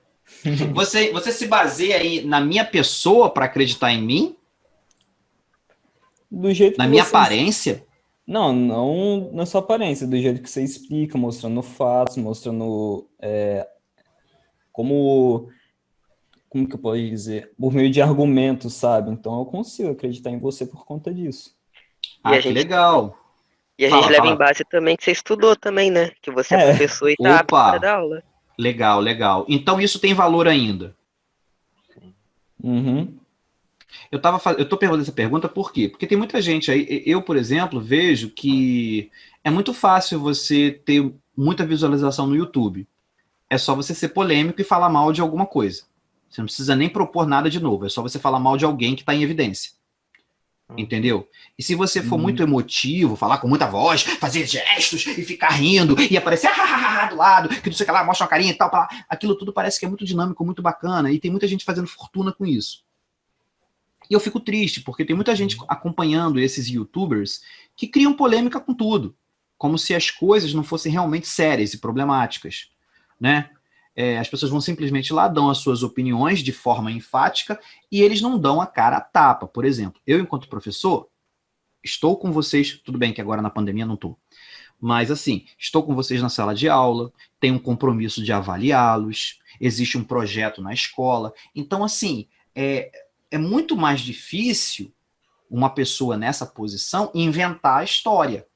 Você se baseia aí na minha pessoa para acreditar em mim? Do jeito Na que minha você... aparência? Não na sua aparência, do jeito que você explica, mostrando fatos, mostrando como que eu posso dizer? Por meio de argumentos, sabe? Então eu consigo acreditar em você por conta disso. Que legal. E a gente leva em base também que você estudou também, né? Que você é professor e tá apto para dar aula. Legal. Então isso tem valor ainda? Uhum. Eu tô perguntando essa pergunta por quê? Porque tem muita gente aí, eu, por exemplo, vejo que é muito fácil você ter muita visualização no YouTube. É só você ser polêmico e falar mal de alguma coisa. Você não precisa nem propor nada de novo, é só você falar mal de alguém que está em evidência. Entendeu? E se você for muito emotivo, falar com muita voz, fazer gestos e ficar rindo e aparecer do lado, que não sei o que lá, mostra uma carinha e tal, aquilo tudo parece que é muito dinâmico, muito bacana, e tem muita gente fazendo fortuna com isso. E eu fico triste, porque tem muita gente acompanhando esses youtubers que criam polêmica com tudo, como se as coisas não fossem realmente sérias e problemáticas, né? As pessoas vão simplesmente lá, dão as suas opiniões de forma enfática e eles não dão a cara a tapa. Por exemplo, eu, enquanto professor, estou com vocês, tudo bem que agora na pandemia não estou, Mas, assim, estou com vocês na sala de aula, tenho um compromisso de avaliá-los, existe um projeto na escola. Então, assim, é muito mais difícil uma pessoa nessa posição inventar a história.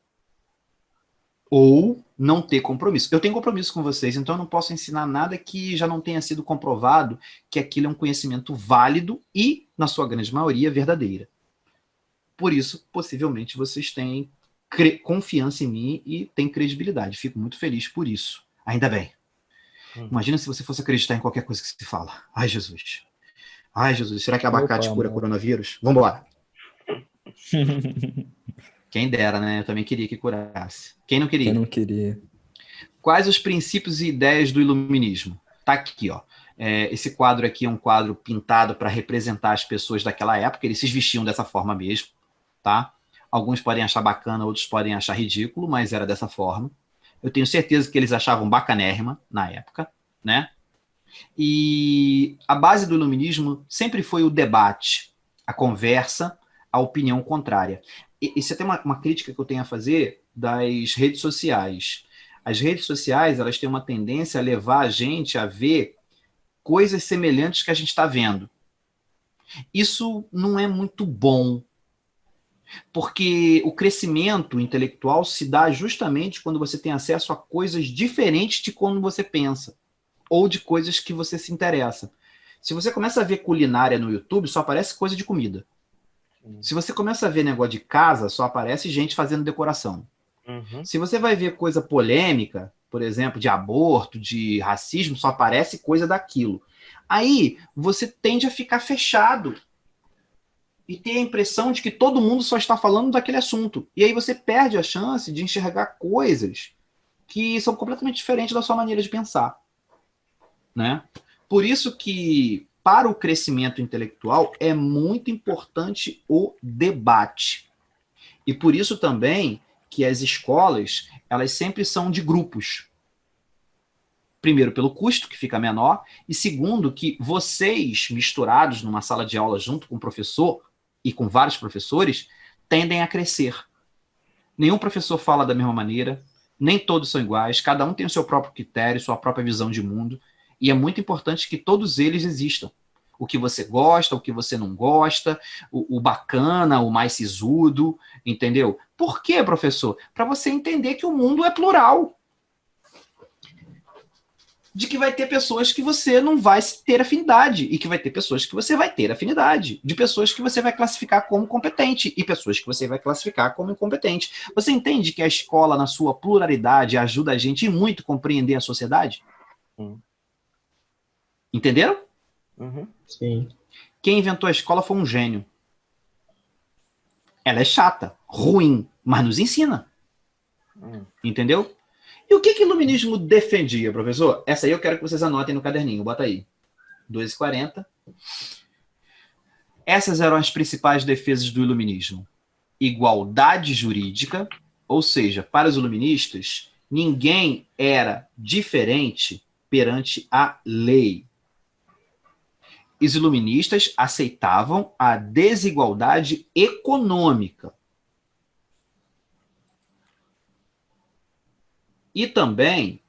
Ou não ter compromisso. Eu tenho compromisso com vocês, então eu não posso ensinar nada que já não tenha sido comprovado que aquilo é um conhecimento válido e, na sua grande maioria, verdadeira. Por isso, possivelmente, vocês têm confiança em mim e têm credibilidade. Fico muito feliz por isso. Ainda bem. Imagina se você fosse acreditar em qualquer coisa que se fala. Ai, Jesus. Ai, Jesus, será que abacate cura coronavírus? Vamos embora. Quem dera, né? Eu também queria que curasse. Quem não queria? Quem não queria? Quais os princípios e ideias do iluminismo? Tá aqui, ó. Esse quadro aqui é um quadro pintado para representar as pessoas daquela época. Eles se vestiam dessa forma mesmo, tá? Alguns podem achar bacana, outros podem achar ridículo, mas era dessa forma. Eu tenho certeza que eles achavam bacanérrima na época, né? E a base do iluminismo sempre foi o debate, a conversa, a opinião contrária. Isso é até uma crítica que eu tenho a fazer das redes sociais. As redes sociais, elas têm uma tendência a levar a gente a ver coisas semelhantes que a gente está vendo. Isso não é muito bom, porque o crescimento intelectual se dá justamente quando você tem acesso a coisas diferentes de quando você pensa, ou de coisas que você se interessa. Se você começa a ver culinária no YouTube, só aparece coisa de comida. Se você começa a ver negócio de casa, só aparece gente fazendo decoração. Se você vai ver coisa polêmica, por exemplo, de aborto, de racismo, só aparece coisa daquilo. Aí você tende a ficar fechado e ter a impressão de que todo mundo só está falando daquele assunto. E aí você perde a chance de enxergar coisas que são completamente diferentes da sua maneira de pensar, né? Por isso que, para o crescimento intelectual, é muito importante o debate. E por isso também que as escolas, elas sempre são de grupos. Primeiro, pelo custo, que fica menor, e segundo, que vocês, misturados numa sala de aula junto com o professor e com vários professores, tendem a crescer. Nenhum professor fala da mesma maneira, nem todos são iguais, cada um tem o seu próprio critério, sua própria visão de mundo, e é muito importante que todos eles existam. O que você gosta, o que você não gosta, o bacana, o mais sisudo, entendeu? Por quê, professor? Para você entender que o mundo é plural. De que vai ter pessoas que você não vai ter afinidade, e que vai ter pessoas que você vai ter afinidade, de pessoas que você vai classificar como competente, e pessoas que você vai classificar como incompetente. Você entende que a escola, na sua pluralidade, ajuda a gente muito a compreender a sociedade? Entenderam? Sim. Quem inventou a escola foi um gênio. Ela é chata, ruim, mas nos ensina. Entendeu? E o que o iluminismo defendia, professor? Essa aí eu quero que vocês anotem no caderninho. Bota aí. 2h40. Essas eram as principais defesas do iluminismo. Igualdade jurídica, ou seja, para os iluministas, ninguém era diferente perante a lei. Os iluministas aceitavam a desigualdade econômica. E também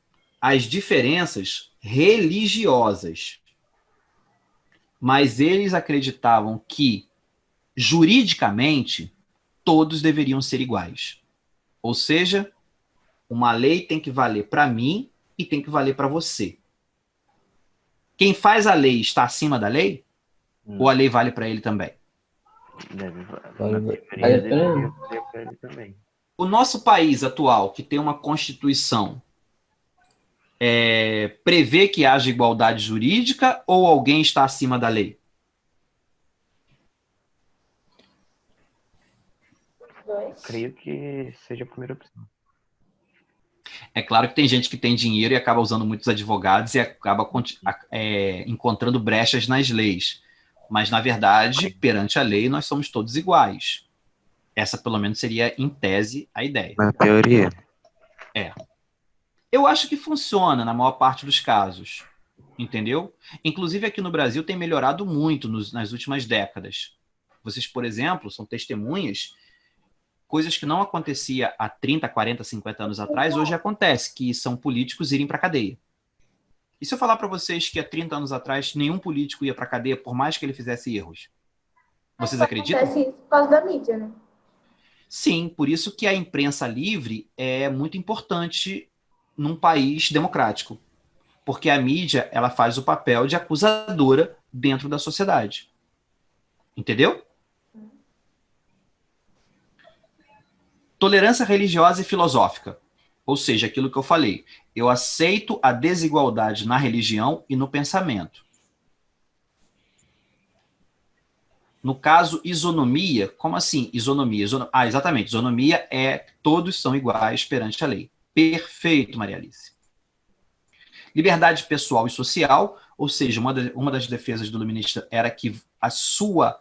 as diferenças religiosas. Mas eles acreditavam que, juridicamente, todos deveriam ser iguais. Ou seja, uma lei tem que valer para mim e tem que valer para você. Quem faz a lei está acima da lei? Ou a lei vale para ele também? Deve Vale para ele também. O nosso país atual, que tem uma Constituição, prevê que haja igualdade jurídica ou alguém está acima da lei? Creio que seja a primeira opção. É claro que tem gente que tem dinheiro e acaba usando muitos advogados e acaba encontrando brechas nas leis. Mas, na verdade, perante a lei, nós somos todos iguais. Essa, pelo menos, seria, em tese, a ideia. Na teoria. Eu acho que funciona na maior parte dos casos. Entendeu? Inclusive, aqui no Brasil tem melhorado muito nas últimas décadas. Vocês, por exemplo, são testemunhas coisas que não acontecia há 30, 40, 50 anos atrás, hoje acontece, que são políticos irem para a cadeia. E se eu falar para vocês que há 30 anos atrás nenhum político ia para a cadeia, por mais que ele fizesse erros? Vocês acreditam? Acontece isso por causa da mídia, né? Sim, por isso que a imprensa livre é muito importante num país democrático. Porque a mídia, ela faz o papel de acusadora dentro da sociedade. Entendeu? Tolerância religiosa e filosófica. Ou seja, aquilo que eu falei. Eu aceito a desigualdade na religião e no pensamento. No caso, isonomia, como assim isonomia? Exatamente, isonomia é todos são iguais perante a lei. Perfeito, Maria Alice. Liberdade pessoal e social, ou seja, uma das defesas do iluminista era que a sua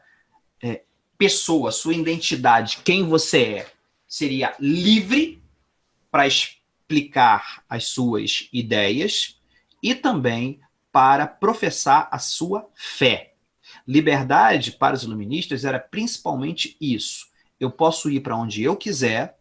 pessoa, a sua identidade, quem você é, seria livre para explicar as suas ideias e também para professar a sua fé. Liberdade para os iluministas era principalmente isso. Eu posso ir para onde eu quiser,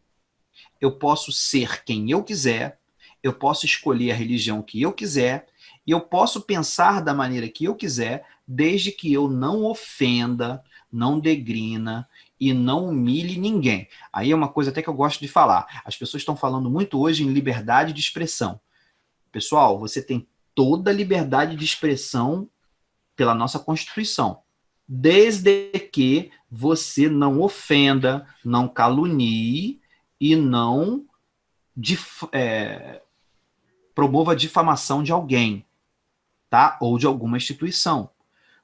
eu posso ser quem eu quiser, eu posso escolher a religião que eu quiser, e eu posso pensar da maneira que eu quiser, desde que eu não ofenda, não degrina e não humilhe ninguém. Aí é uma coisa até que eu gosto de falar. As pessoas estão falando muito hoje em liberdade de expressão. Pessoal, você tem toda a liberdade de expressão pela nossa Constituição, desde que você não ofenda, não calunie e não promova difamação de alguém, tá? Ou de alguma instituição.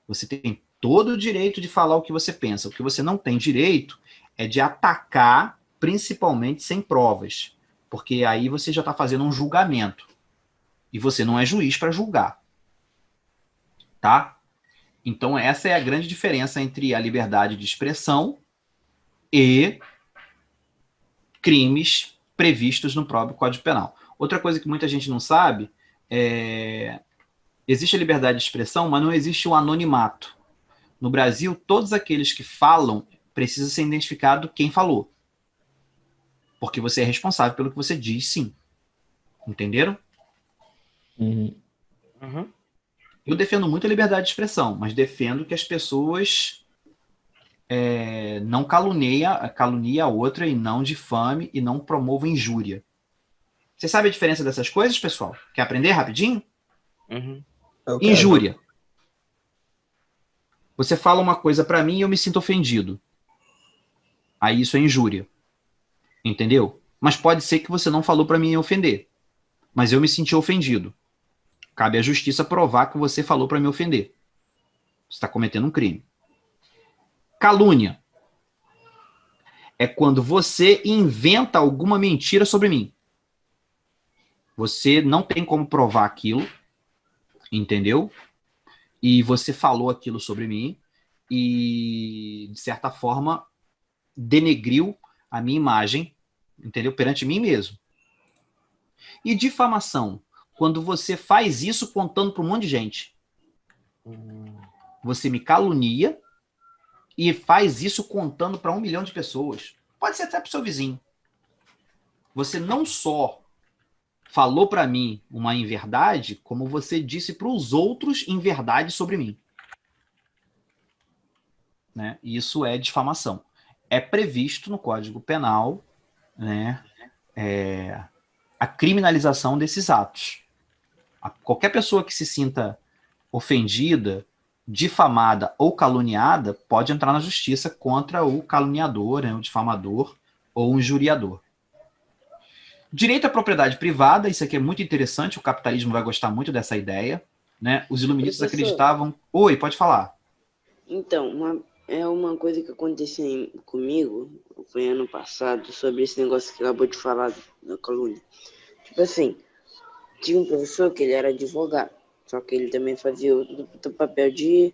Você tem todo o direito de falar o que você pensa. O que você não tem direito é de atacar, principalmente sem provas, porque aí você já está fazendo um julgamento e você não é juiz para julgar, tá? Então, essa é a grande diferença entre a liberdade de expressão e crimes previstos no próprio Código Penal. Outra coisa que muita gente não sabe é... Existe a liberdade de expressão, mas não existe o anonimato. No Brasil, todos aqueles que falam precisam ser identificados quem falou. Porque você é responsável pelo que você diz, sim. Entenderam? Uhum. Eu defendo muito a liberdade de expressão, mas defendo que as pessoas não caluniem a outra e não difame e não promovam injúria. Você sabe a diferença dessas coisas, pessoal? Quer aprender rapidinho? Injúria. Você fala uma coisa para mim e eu me sinto ofendido. Aí isso é injúria. Entendeu? Mas pode ser que você não falou para mim ofender. Mas eu me senti ofendido. Cabe à justiça provar que você falou para me ofender. Você está cometendo um crime. Calúnia. É quando você inventa alguma mentira sobre mim. Você não tem como provar aquilo. Entendeu? E você falou aquilo sobre mim e, de certa forma, denegriu a minha imagem, entendeu? Perante mim mesmo. E difamação, quando você faz isso contando para um monte de gente. Você me calunia e faz isso contando para 1 milhão de pessoas. Pode ser até para o seu vizinho. Você não só falou para mim uma inverdade, como você disse para os outros inverdade sobre mim. Né? Isso é difamação. É previsto no Código Penal, né, a criminalização desses atos. Qualquer pessoa que se sinta ofendida, difamada ou caluniada pode entrar na justiça contra o caluniador, né, o difamador ou o injuriador. Direito à propriedade privada, isso aqui é muito interessante, o capitalismo vai gostar muito dessa ideia, né? Os iluministas acreditavam... Oi, pode falar. Então, uma coisa que aconteceu comigo, foi ano passado, sobre esse negócio que acabou de falar da calúnia. Tipo assim, tinha um professor que ele era advogado, só que ele também fazia o papel de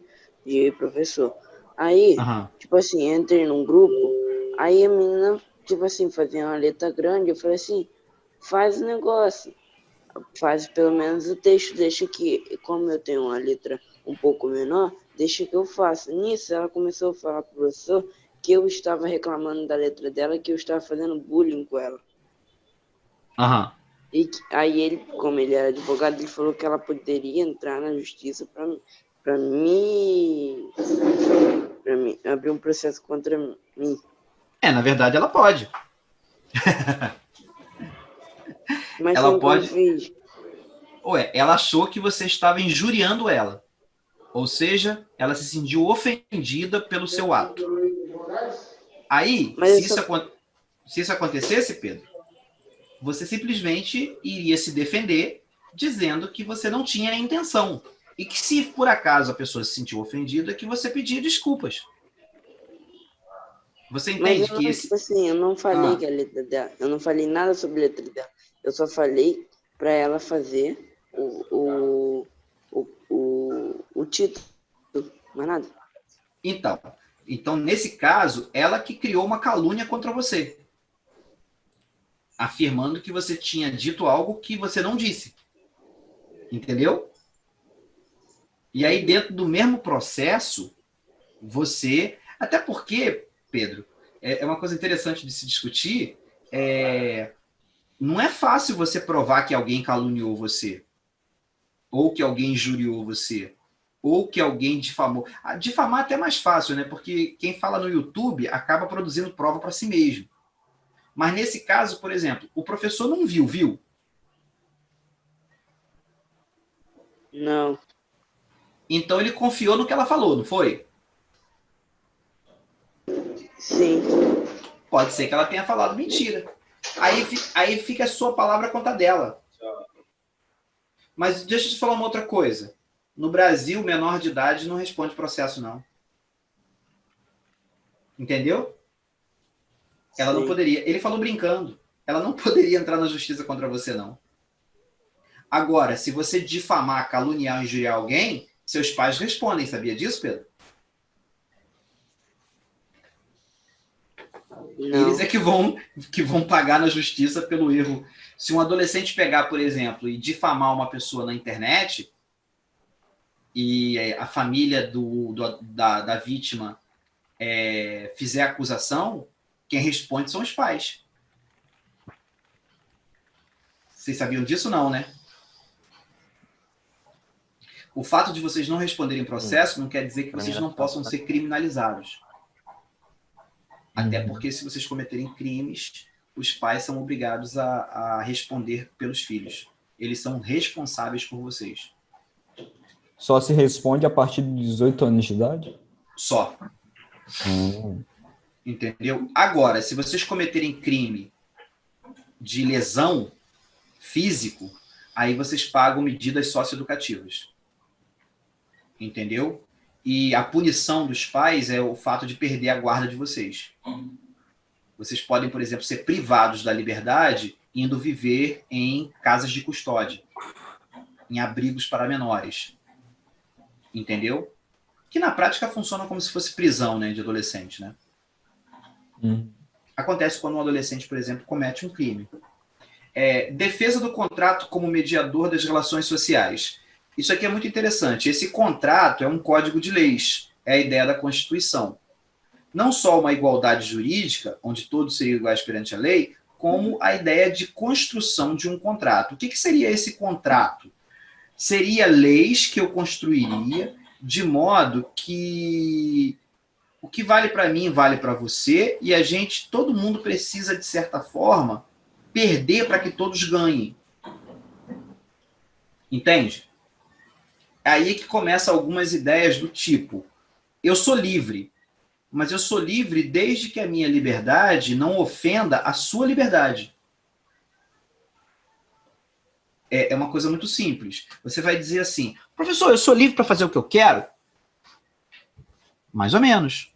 professor. Aí, tipo assim, entrei num grupo, aí a menina, tipo assim, fazia uma letra grande, eu falei assim, faz o negócio, faz pelo menos o texto, deixa que, como eu tenho uma letra um pouco menor, deixa que eu faça. Nisso, ela começou a falar pro professor que eu estava reclamando da letra dela, que eu estava fazendo bullying com ela. Aham. E aí ele, como ele era advogado, ele falou que ela poderia entrar na justiça para mim abrir um processo contra mim. Na verdade ela pode. Mas ela como pode. que eu fiz? Ué, ela achou que você estava injuriando ela. Ou seja, ela se sentiu ofendida pelo seu ato. Aí, se isso acontecesse, Pedro, você simplesmente iria se defender dizendo que você não tinha a intenção. E que se por acaso a pessoa se sentiu ofendida, que você pedia desculpas. Você entende que esse... Tipo assim, eu não falei que a letra dela, eu não falei nada sobre a letra dela. Eu só falei para ela fazer o título, mais nada. Então, nesse caso, ela que criou uma calúnia contra você, afirmando que você tinha dito algo que você não disse. Entendeu? E aí, dentro do mesmo processo, você... Até porque, Pedro, é uma coisa interessante de se discutir, não é fácil você provar que alguém caluniou você, ou que alguém injuriou você, ou que alguém difamou. Difamar até é mais fácil, né? Porque quem fala no YouTube acaba produzindo prova para si mesmo. Mas nesse caso, por exemplo, o professor não viu? Não. Então ele confiou no que ela falou, não foi? Sim. Pode ser que ela tenha falado mentira. Aí fica a sua palavra contra a dela. Mas deixa eu te falar uma outra coisa. No Brasil, menor de idade não responde processo, não. Entendeu? Ela não poderia. Ele falou brincando. Ela não poderia entrar na justiça contra você, não. Agora, se você difamar, caluniar ou injuriar alguém, seus pais respondem. Sabia disso, Pedro? Não. Eles é que vão pagar na justiça pelo erro. Se um adolescente pegar, por exemplo, e difamar uma pessoa na internet, e a família da vítima fizer a acusação, quem responde são os pais. Vocês sabiam disso, não, né? O fato de vocês não responderem processo não quer dizer que vocês não possam ser criminalizados. Até porque se vocês cometerem crimes, os pais são obrigados a responder pelos filhos. Eles são responsáveis por vocês. Só se responde a partir de 18 anos de idade? Só. Entendeu? Agora, se vocês cometerem crime de lesão físico, aí vocês pagam medidas socioeducativas. Entendeu? E a punição dos pais é o fato de perder a guarda de vocês. Vocês podem, por exemplo, ser privados da liberdade indo viver em casas de custódia, em abrigos para menores. Entendeu? Que na prática funciona como se fosse prisão, né, de adolescente, né? Acontece quando um adolescente, por exemplo, comete um crime. Defesa do contrato como mediador das relações sociais. Isso aqui é muito interessante. Esse contrato é um código de leis, é a ideia da Constituição. Não só uma igualdade jurídica, onde todos seriam iguais perante a lei, como a ideia de construção de um contrato. O que seria esse contrato? Seria leis que eu construiria de modo que o que vale para mim vale para você, e todo mundo precisa, de certa forma, perder para que todos ganhem. Entende? É aí que começam algumas ideias do tipo, eu sou livre, mas eu sou livre desde que a minha liberdade não ofenda a sua liberdade. É uma coisa muito simples. Você vai dizer assim, professor, eu sou livre para fazer o que eu quero? Mais ou menos.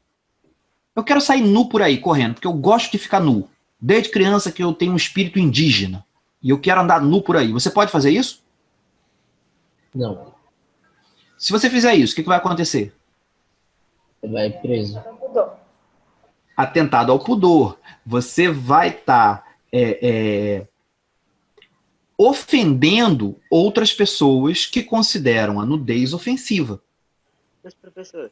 Eu quero sair nu por aí, correndo, porque eu gosto de ficar nu. Desde criança que eu tenho um espírito indígena. E eu quero andar nu por aí. Você pode fazer isso? Não. Se você fizer isso, o que vai acontecer? Você vai preso. Atentado ao pudor. Você vai estar ofendendo outras pessoas que consideram a nudez ofensiva. Mas, professor,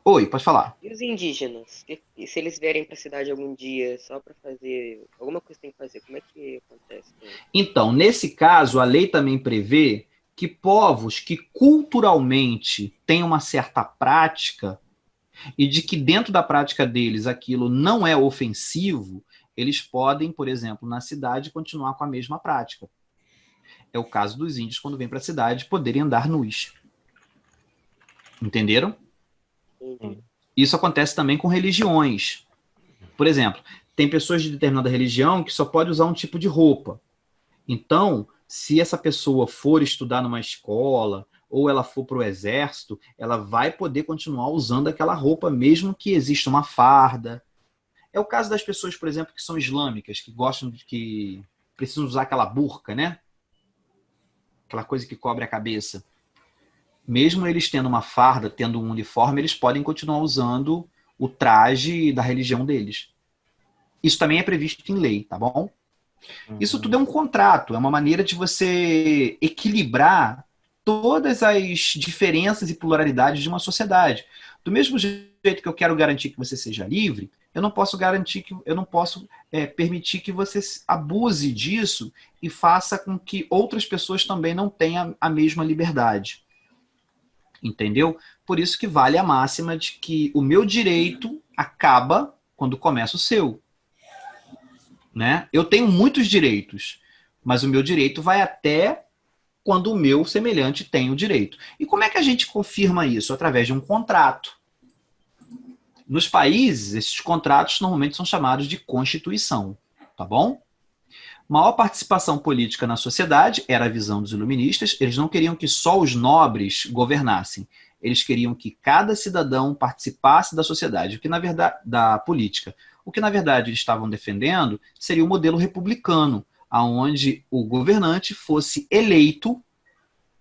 Oi, pode falar. E os indígenas? E se eles vierem para a cidade algum dia só para fazer alguma coisa que tem que fazer, como é que acontece? Então, nesse caso, a lei também prevê que povos que culturalmente têm uma certa prática e de que dentro da prática deles aquilo não é ofensivo, eles podem, por exemplo, na cidade continuar com a mesma prática. É o caso dos índios quando vêm para a cidade poderem andar nus. Entenderam? Isso acontece também com religiões. Por exemplo, tem pessoas de determinada religião que só pode usar um tipo de roupa. Então, se essa pessoa for estudar numa escola ou ela for para o exército, ela vai poder continuar usando aquela roupa, mesmo que exista uma farda. É o caso das pessoas, por exemplo, que são islâmicas, que gostam de que precisam usar aquela burca, né? Aquela coisa que cobre a cabeça. Mesmo eles tendo uma farda, tendo um uniforme, eles podem continuar usando o traje da religião deles. Isso também é previsto em lei, tá bom? Isso tudo é um contrato, é uma maneira de você equilibrar todas as diferenças e pluralidades de uma sociedade. Do mesmo jeito que eu quero garantir que você seja livre, eu não posso permitir que você abuse disso e faça com que outras pessoas também não tenham a mesma liberdade. Entendeu? Por isso que vale a máxima de que o meu direito acaba quando começa o seu. Né? Eu tenho muitos direitos, mas o meu direito vai até quando o meu semelhante tem o direito. E como é que a gente confirma isso? Através de um contrato. Nos países, esses contratos normalmente são chamados de constituição, tá bom? Maior participação política na sociedade era a visão dos iluministas. Eles não queriam que só os nobres governassem. Eles queriam que cada cidadão participasse da sociedade, da política. O que, na verdade, eles estavam defendendo seria o modelo republicano, onde o governante fosse eleito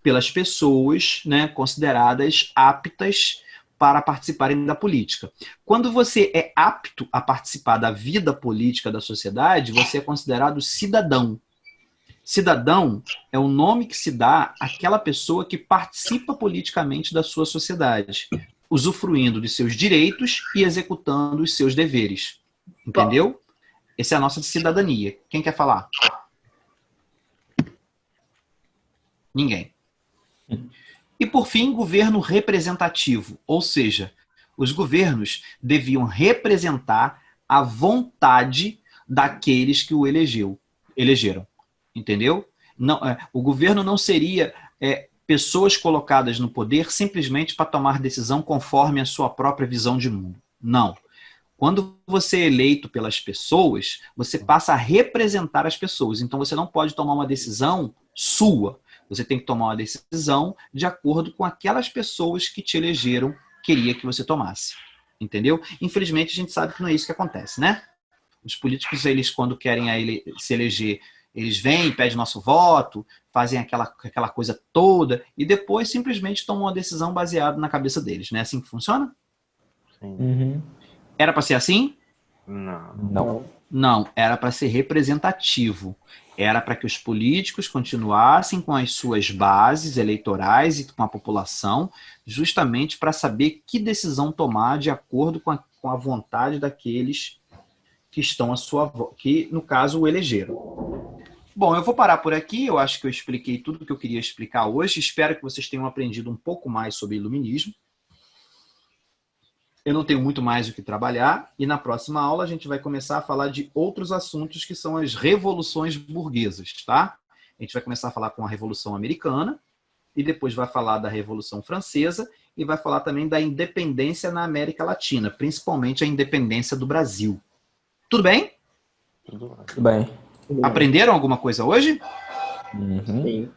pelas pessoas, né, consideradas aptas para participarem da política. Quando você é apto a participar da vida política da sociedade, você é considerado cidadão. Cidadão é o nome que se dá àquela pessoa que participa politicamente da sua sociedade, usufruindo de seus direitos e executando os seus deveres. Entendeu? Essa é a nossa cidadania. Quem quer falar? Ninguém. E, por fim, governo representativo, ou seja, os governos deviam representar a vontade daqueles que o elegeram. Entendeu? Não, o governo não seria pessoas colocadas no poder simplesmente para tomar decisão conforme a sua própria visão de mundo. Não. Quando você é eleito pelas pessoas, você passa a representar as pessoas. Então, você não pode tomar uma decisão sua. Você tem que tomar uma decisão de acordo com aquelas pessoas que te elegeram, queria que você tomasse. Entendeu? Infelizmente, a gente sabe que não é isso que acontece, né? Os políticos, eles, quando querem se eleger, eles vêm, pedem nosso voto, fazem aquela coisa toda, e depois simplesmente tomam uma decisão baseada na cabeça deles. Não é assim que funciona? Sim. Uhum. Era para ser assim? Não. Não, era para ser representativo. Era para que os políticos continuassem com as suas bases eleitorais e com a população, justamente para saber que decisão tomar de acordo com a vontade daqueles que estão que, no caso, o elegeram. Bom, eu vou parar por aqui. Eu acho que eu expliquei tudo o que eu queria explicar hoje. Espero que vocês tenham aprendido um pouco mais sobre iluminismo. Eu não tenho muito mais o que trabalhar, e na próxima aula a gente vai começar a falar de outros assuntos que são as revoluções burguesas, tá? A gente vai começar a falar com a Revolução Americana, e depois vai falar da Revolução Francesa, e vai falar também da independência na América Latina, principalmente a independência do Brasil. Tudo bem? Tudo bem. Aprenderam alguma coisa hoje? Uhum.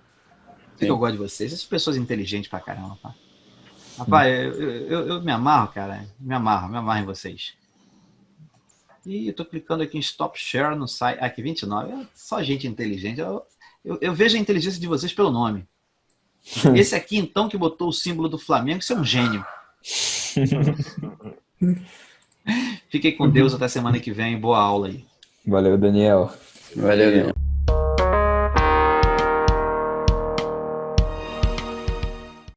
Sim. Eu gosto de vocês, essas pessoas inteligentes pra caramba, tá? Rapaz, eu me amarro, cara. Me amarro em vocês. E eu tô clicando aqui em Stop Share no site. Aqui, 29. É só gente inteligente. Eu vejo a inteligência de vocês pelo nome. Esse aqui, então, que botou o símbolo do Flamengo, isso é um gênio. Fiquem com Deus até semana que vem. Boa aula aí. Valeu, Daniel. Valeu, Daniel.